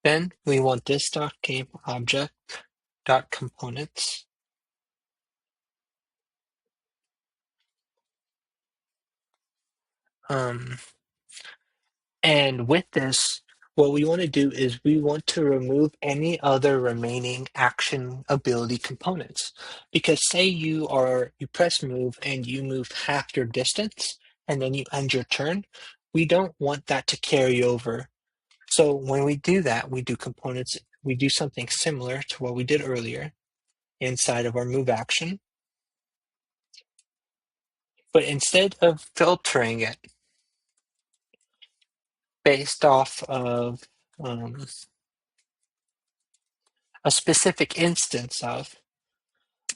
Then we want this .game object .components. And with this, what we want to do is we want to remove any other remaining action ability components. Because say you press move and you move half your distance and then you end your turn, we don't want that to carry over. So when we do that, we do components, we do something similar to what we did earlier inside of our move action. But instead of filtering it based off of a specific instance of,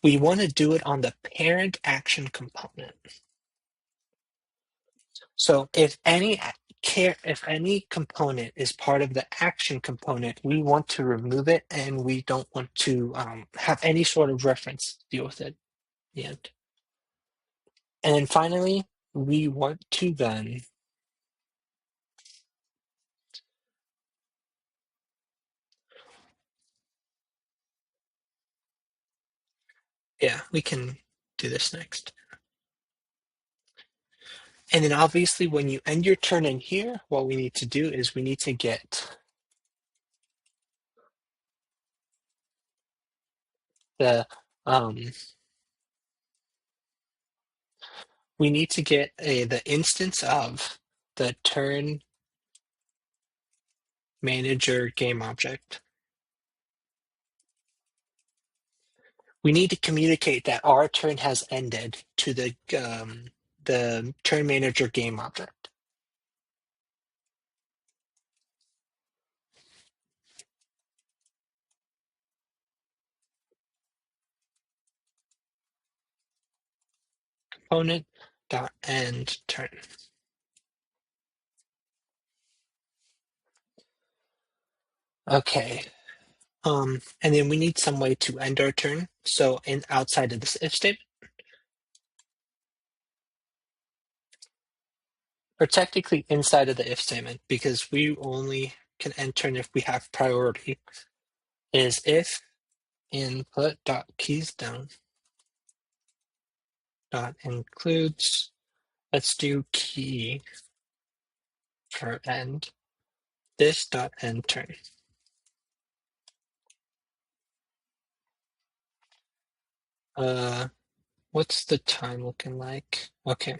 we want to do it on the parent action component. So if any component is part of the action component, we want to remove it, and we don't want to have any sort of reference to deal with it at the end. And then finally, we want to then we can do this next. And then obviously when you end your turn in here, what we need to do is we need to get the the instance of the turn manager game object. We need to communicate that our turn has ended to the turn manager game object. Component dot end turn. Okay. And then we need some way to end our turn. So outside of this if statement, or technically inside of the if statement, because we only can end turn if we have priority, is if input dot keys down dot includes, let's do key for end, this dot end turn. What's the time looking like? Okay.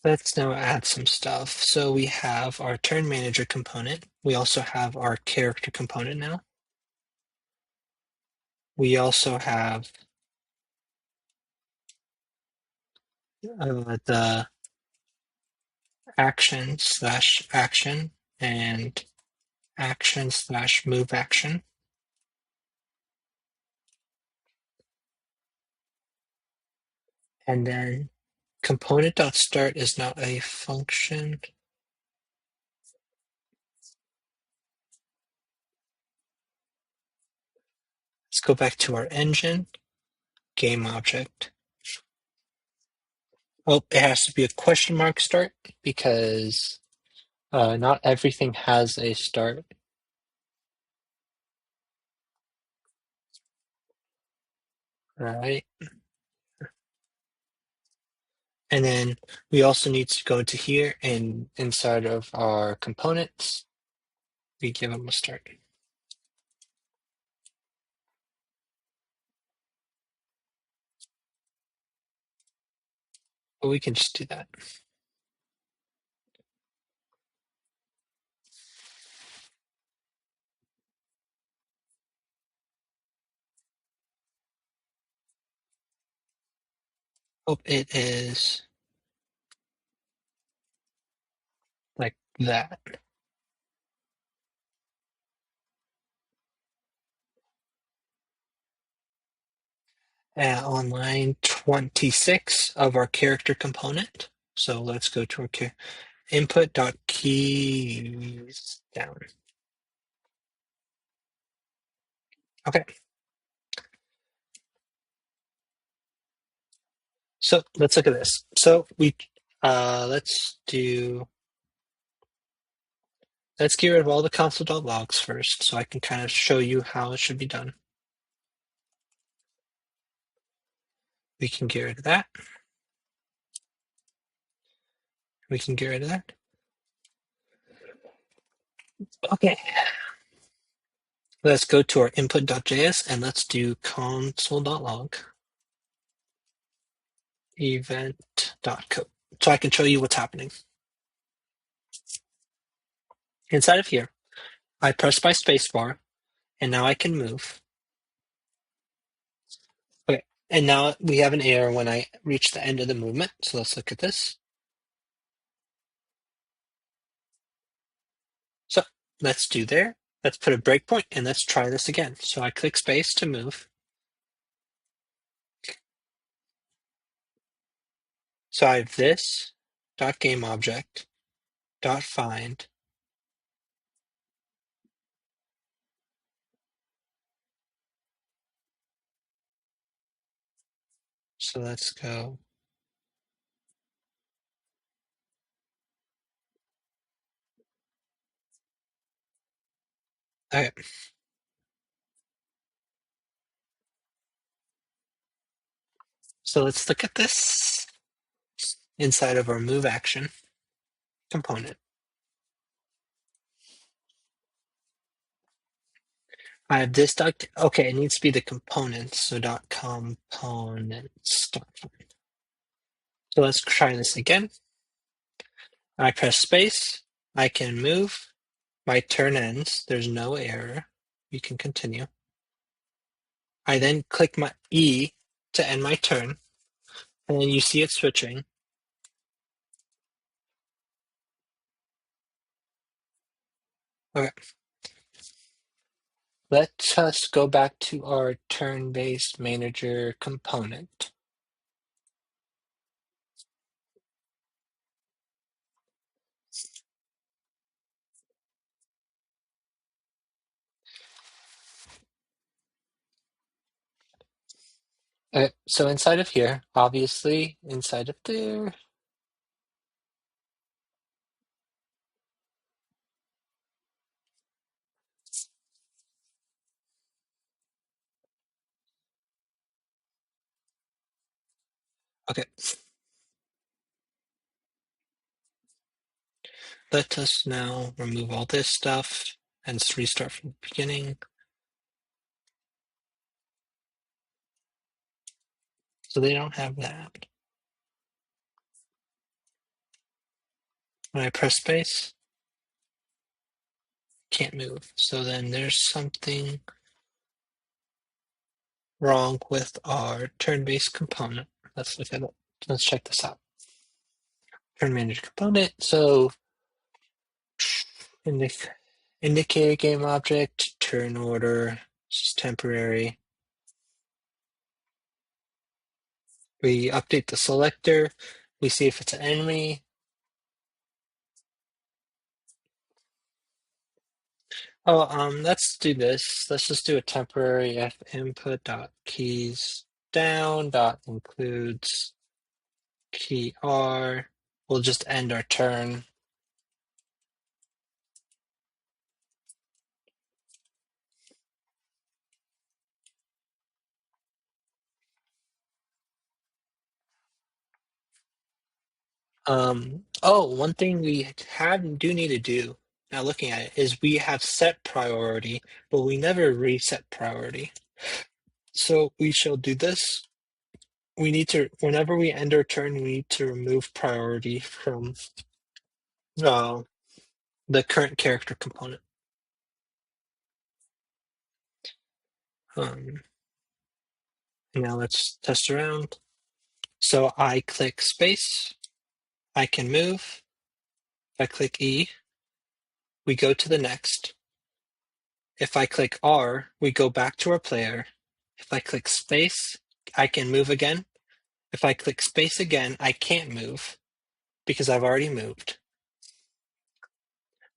Let's now add some stuff. So we have our turn manager component. We also have our character component now. We also have the action/action and action slash move action. And then component.start is now a function. Let's go back to our engine, game object. Oh, it has to be a question mark start because not everything has a start. Right. And then we also need to go into here and inside of our components, we give them a start. But we can just do that. Hope it is like that. On line 26 of our character component. So let's go to our input.keys down. Okay. So let's look at this. So let's get rid of all the console.logs first so I can kind of show you how it should be done. We can get rid of that. We can get rid of that. Okay. Let's go to our input.js and let's do console.log event.code. So I can show you what's happening. Inside of here, I press my spacebar and now I can move. Okay. And now we have an error when I reach the end of the movement. So let's look at this. So let's do there. Let's put a breakpoint and let's try this again. So I click space to move. So I have this dot game object dot find. So let's go. Okay. So let's look at this inside of our move action component. I have this dot. Okay, it needs to be the components. So dot components. So let's try this again. I press space. I can move. My turn ends. There's no error. You can continue. I then click my E to end my turn. And then you see it switching. Okay. Let us go back to our turn-based manager component. So inside of here, obviously, inside of there, okay. Let us now remove all this stuff and restart from the beginning. So they don't have that. When I press space, can't move. So then there's something wrong with our turn-based component. Let's look at it. Let's check this out. Turn manager component. So in the Indicator game object, turn order, this is temporary. We update the selector. We see if it's an enemy. Oh, let's do this. Let's just do a temporary if input dot keys down dot includes key R. We'll just end our turn. Oh, one thing we do need to do now looking at it is we have set priority, but we never reset priority. So we shall do this. We need to, whenever we end our turn, we need to remove priority from uh, the current character component. Um, now let's test around. So I click space, I can move. If I click E, we go to the next. If I click R, we go back to our player. If I click space, I can move again. If I click space again, I can't move because I've already moved.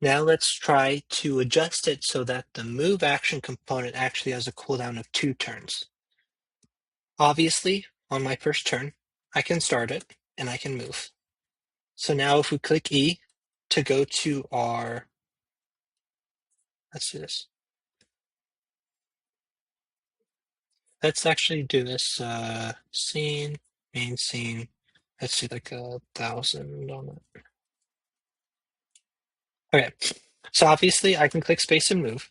Now let's try to adjust it so that the move action component actually has a cooldown of 2 turns. Obviously, on my first turn, I can start it and I can move. So now if we click E to go to our, let's do this. Let's actually do this scene, main scene. Let's see, like 1,000 on it. Okay, so obviously I can click space and move.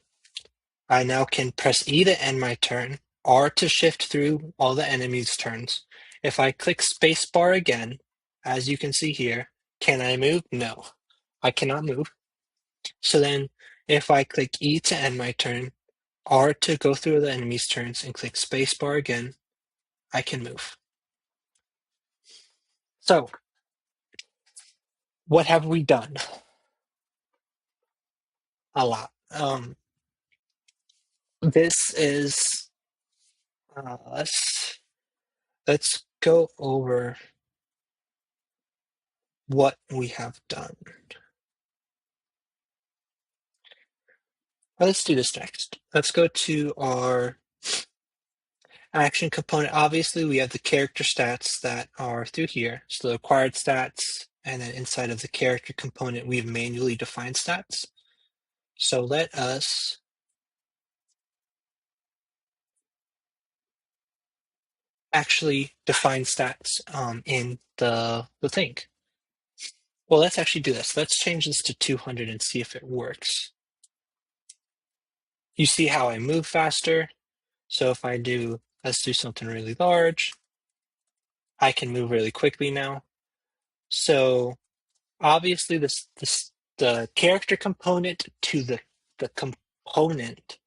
I now can press E to end my turn, R to shift through all the enemies' turns. If I click space bar again, as you can see here, can I move? No, I cannot move. So then if I click E to end my turn, R to go through the enemy's turns, and click space bar again, I can move. So what have we done? A lot. This is let's go over what we have done. Let's do this next. Let's go to our action component. Obviously, we have the character stats that are through here. So the acquired stats, and then inside of the character component, we have manually defined stats. So let us actually define stats in the thing. Well, let's actually do this. Let's change this to 200 and see if it works. You see how I move faster? So if I do, let's do something really large, I can move really quickly now. So obviously the character component to the component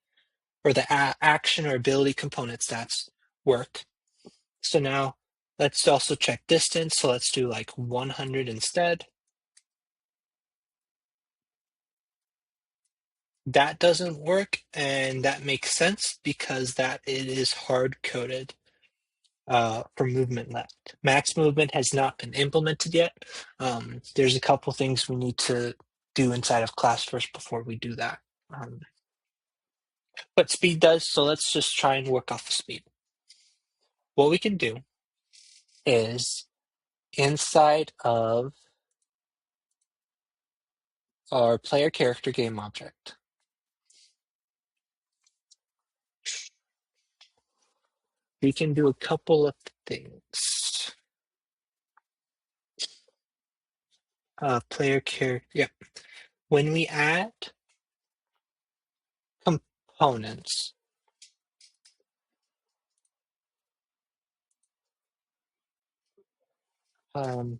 or the action or ability component stats work. So now let's also check distance. So let's do like 100 instead. That doesn't work, and that makes sense because that it is hard coded for movement left. Max movement has not been implemented yet. There's a couple things we need to do inside of class first before we do that. Um, but speed does, so let's just try and work off of speed. What we can do is inside of our player character game object, we can do a couple of things. Player character, yeah. When we add components, how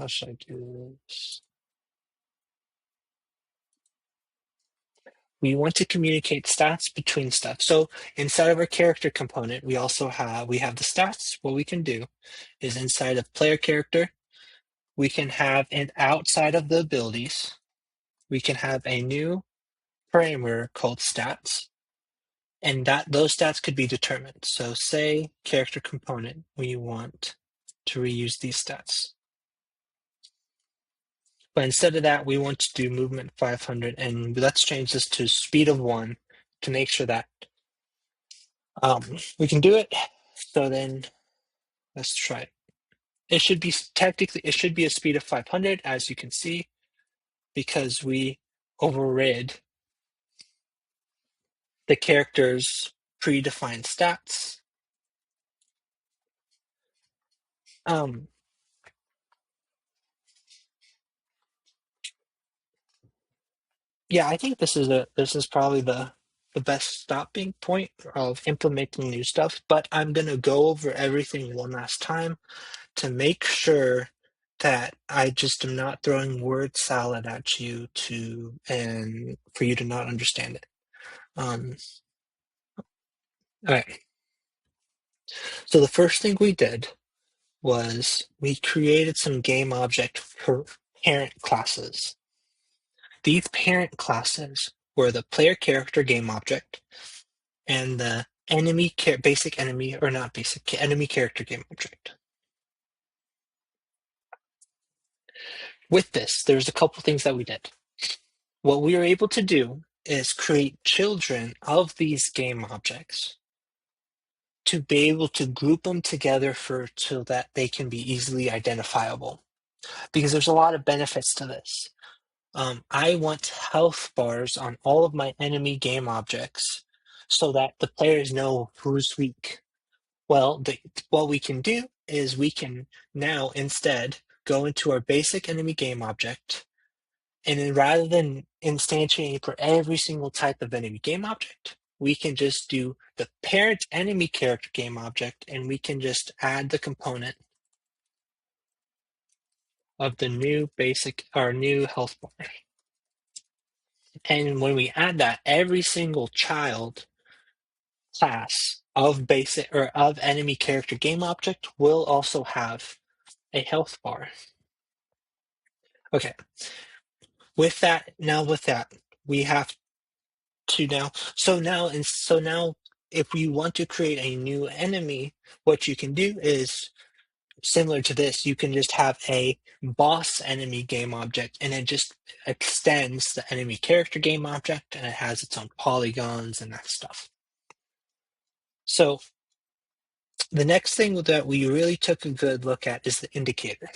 should I do this? We want to communicate stats between stuff. So inside of our character component, we also have the stats. What we can do is inside of player character, we can have, and outside of the abilities, we can have a new parameter called stats, and those stats could be determined. So say character component, we want to reuse these stats. But instead of that, we want to do movement 500, and let's change this to speed of 1 to make sure that we can do it. So then let's try it. It should be technically, it should be a speed of 500, as you can see, because we overrid the character's predefined stats. Um, yeah, I think this is probably the best stopping point of implementing new stuff, but I'm gonna go over everything one last time to make sure that I just am not throwing word salad at you and for you to not understand it. Um, all right. So the first thing we did was we created some game object parent classes. These parent classes were the player character game object and the basic enemy, or not basic, enemy character game object. With this, there's a couple things that we did. What we were able to do is create children of these game objects to be able to group them together so that they can be easily identifiable. Because there's a lot of benefits to this. I want health bars on all of my enemy game objects so that the players know who's weak. Well, what we can do is we can now instead go into our basic enemy game object, and then rather than instantiating for every single type of enemy game object, we can just do the parent enemy character game object, and we can just add the component of the new basic or new health bar. And when we add that, every single child class of basic or of enemy character game object will also have a health bar. Okay. With that, we have to now. So now, if we want to create a new enemy, what you can do is similar to this. You can just have a boss enemy game object, and it just extends the enemy character game object, and it has its own polygons and that stuff. So the next thing that we really took a good look at is the indicator.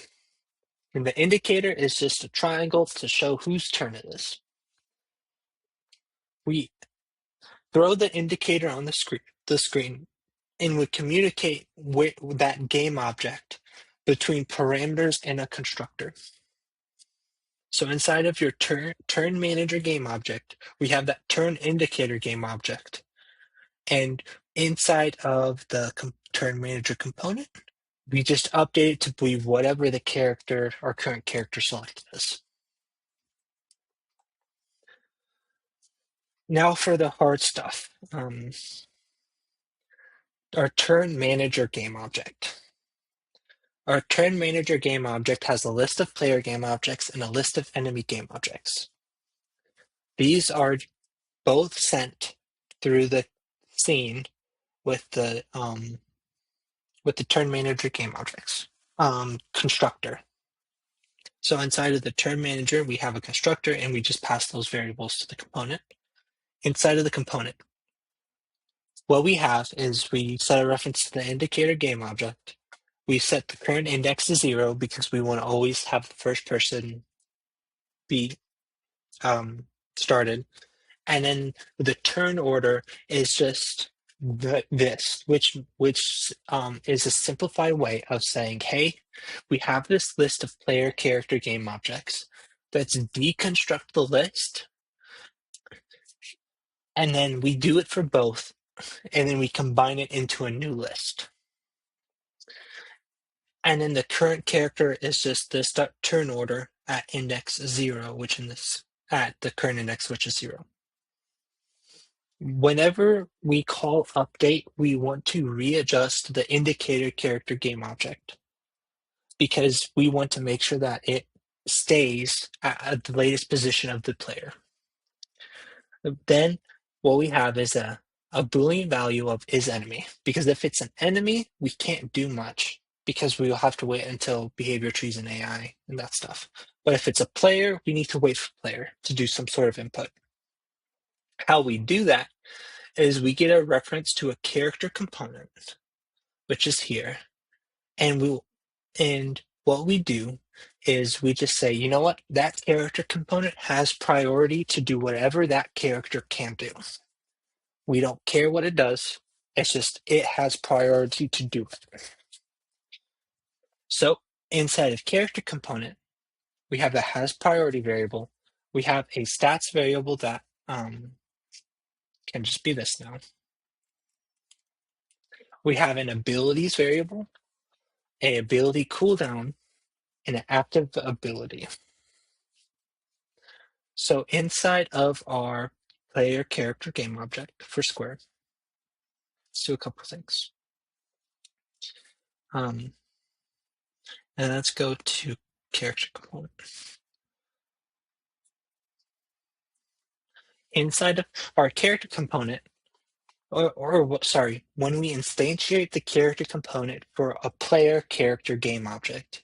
And the indicator is just a triangle to show whose turn it is. We throw the indicator on the screen, and we communicate with that game object between parameters and a constructor. So inside of your turn manager game object, we have that turn indicator game object. And inside of the turn manager component, we just update it to be whatever the character or current character selected is. Now for the hard stuff. Our turn manager game object. Our turn manager game object has a list of player game objects and a list of enemy game objects. These are both sent through the scene with the turn manager game objects constructor. So inside of the turn manager, we have a constructor, and we just pass those variables to the component. Inside of the component, what we have is we set a reference to the indicator game object. We set the current index to 0 because we want to always have the first person be started. And then the turn order is just this, which is a simplified way of saying, hey, we have this list of player character game objects. Let's deconstruct the list, and then we do it for both, and then we combine it into a new list. And then the current character is just this turn order at index 0, which at the current index, which is 0. Whenever we call update, we want to readjust the indicator character game object because we want to make sure that it stays at the latest position of the player. Then what we have is a Boolean value of is enemy, because if it's an enemy, we can't do much because we will have to wait until behavior trees and AI and that stuff. But if it's a player, we need to wait for player to do some sort of input. How we do that is we get a reference to a character component, which is here, and what we do is we just say, you know what, that character component has priority to do whatever that character can do. We don't care what it does. It's just it has priority to do it. So inside of character component, we have the has priority variable. We have a stats variable that can just be this now. We have an abilities variable, a ability cooldown, and an active ability. So inside of our player character game object for Square, let's do a couple things. And let's go to character component. Inside of our character component, sorry, when we instantiate the character component for a player character game object,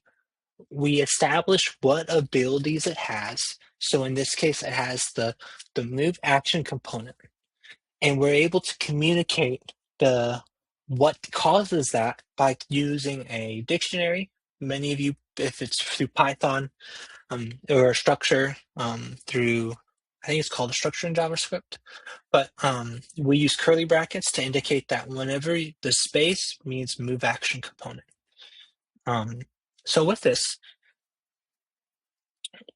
we establish what abilities it has. So in this case, it has the move action component, and we're able to communicate what causes that by using a dictionary. Many of you, if it's through Python, or a structure through, I think it's called a structure in JavaScript, but we use curly brackets to indicate that whenever the space means move action component. So with this,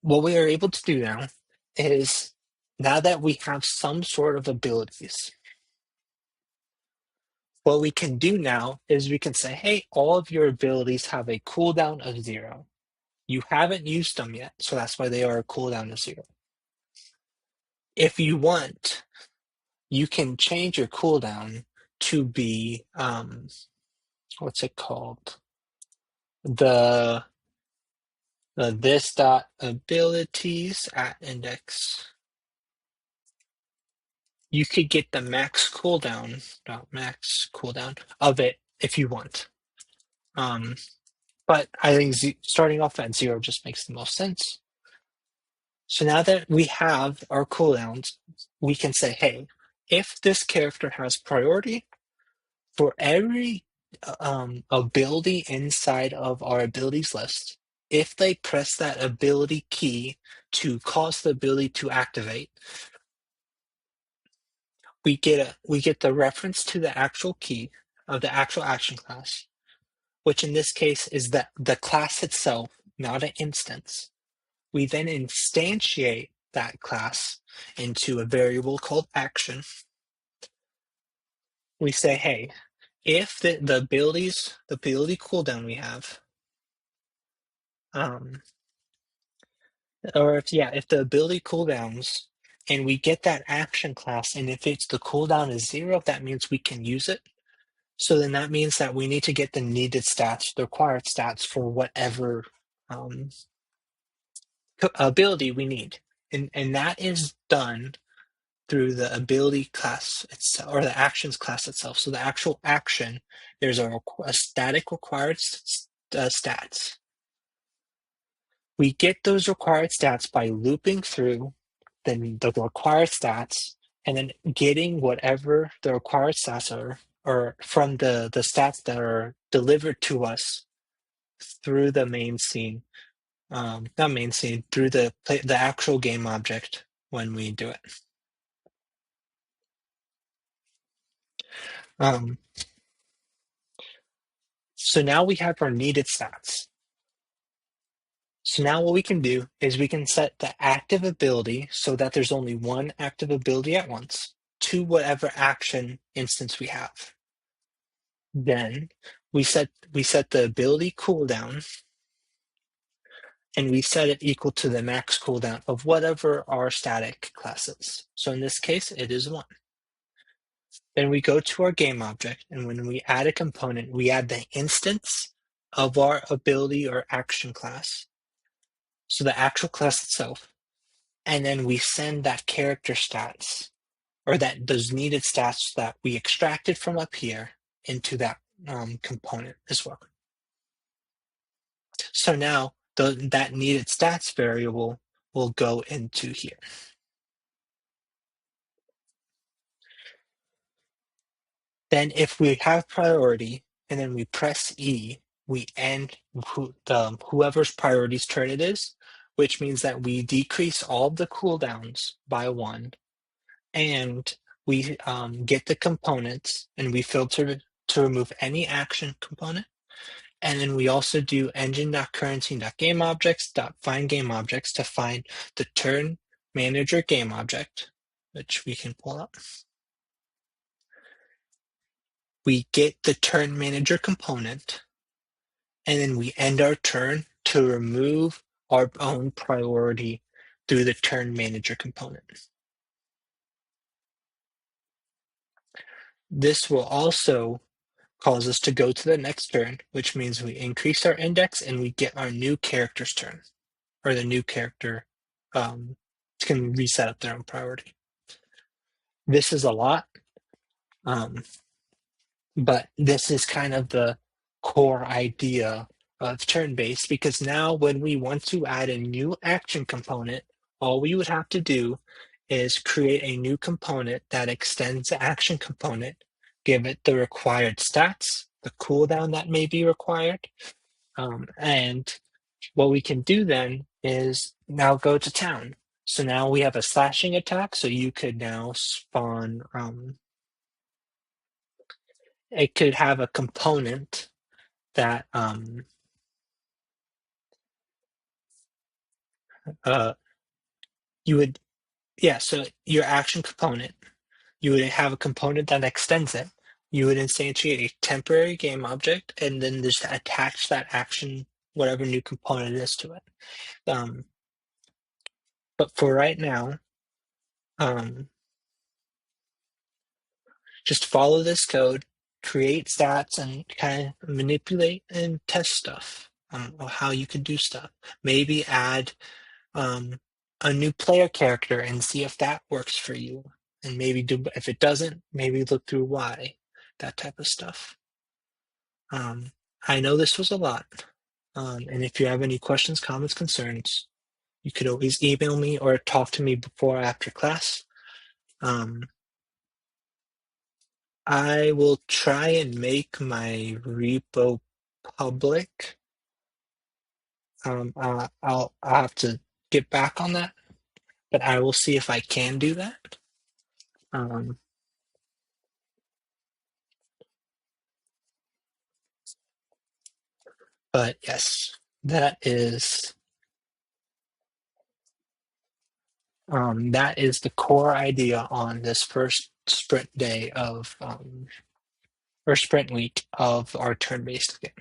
what we are able to do now is, now that we have some sort of abilities, what we can do now is we can say, hey, all of your abilities have a cooldown of 0. You haven't used them yet, so that's why they are a cooldown of 0. If you want, you can change your cooldown to be, what's it called? The this dot abilities at index. You could get the max cooldown of it if you want. But I think starting off at 0 just makes the most sense. So now that we have our cooldowns, we can say, hey, if this character has priority, for every ability inside of our abilities list, if they press that ability key to cause the ability to activate, we get the reference to the actual key of the actual action class, which in this case is the class itself, not an instance. We then instantiate that class into a variable called action. We say, hey, if the ability cooldown we have, if the ability cooldowns and we get that action class, and if it's the cooldown is 0, that means we can use it. So then that means that we need to get the needed stats, the required stats for whatever ability we need. And that is done through the ability class itself, or the actions class itself. So the actual action, there's a static required stats. We get those required stats by looping through the required stats and then getting whatever the required stats are, or from the stats that are delivered to us through the main scene, not main scene, through the actual game object when we do it. So now we have our needed stats. So now what we can do is we can set the active ability so that there's only one active ability at once to whatever action instance we have. Then we set the ability cooldown, and we set it equal to the max cooldown of whatever our static class is. So in this case, it is 1. Then we go to our game object, and when we add a component, we add the instance of our ability or action class, so the actual class itself, and then we send that character stats or that those needed stats that we extracted from up here into that component as well. So now that needed stats variable will go into here. Then if we have priority and then we press E, we end whoever's priority's turn it is, which means that we decrease all of the cooldowns by 1, and we get the components and we filter to remove any action component. And then we also do engine.currency.gameObjects.find game objects to find the turn manager game object, which we can pull up. We get the turn manager component, and then we end our turn to remove our own priority through the turn manager component. This will also cause us to go to the next turn, which means we increase our index and we get our new character's turn, or the new character can reset up their own priority. This is a lot, but this is kind of the core idea of turn-based, because now when we want to add a new action component, all we would have to do is create a new component that extends the action component, give it the required stats, the cooldown that may be required, and what we can do then is now go to town. So now we have a slashing attack, so you could now spawn, it could have a component that uh, you would, yeah, so your action component, you would have a component that extends it. You would instantiate a temporary game object and then just attach that action, whatever new component is to it. But for right now, just follow this code, create stats, and kind of manipulate and test stuff on how you can do stuff. Maybe add a new player character and see if that works for you. And maybe if it doesn't, maybe look through why, that type of stuff. I know this was a lot. And if you have any questions, comments, concerns, you could always email me or talk to me before or after class. I will try and make my repo public. I'll have to get back on that, but I will see if I can do that. But yes, that is the core idea on this first sprint day of or sprint week of our turn-based game.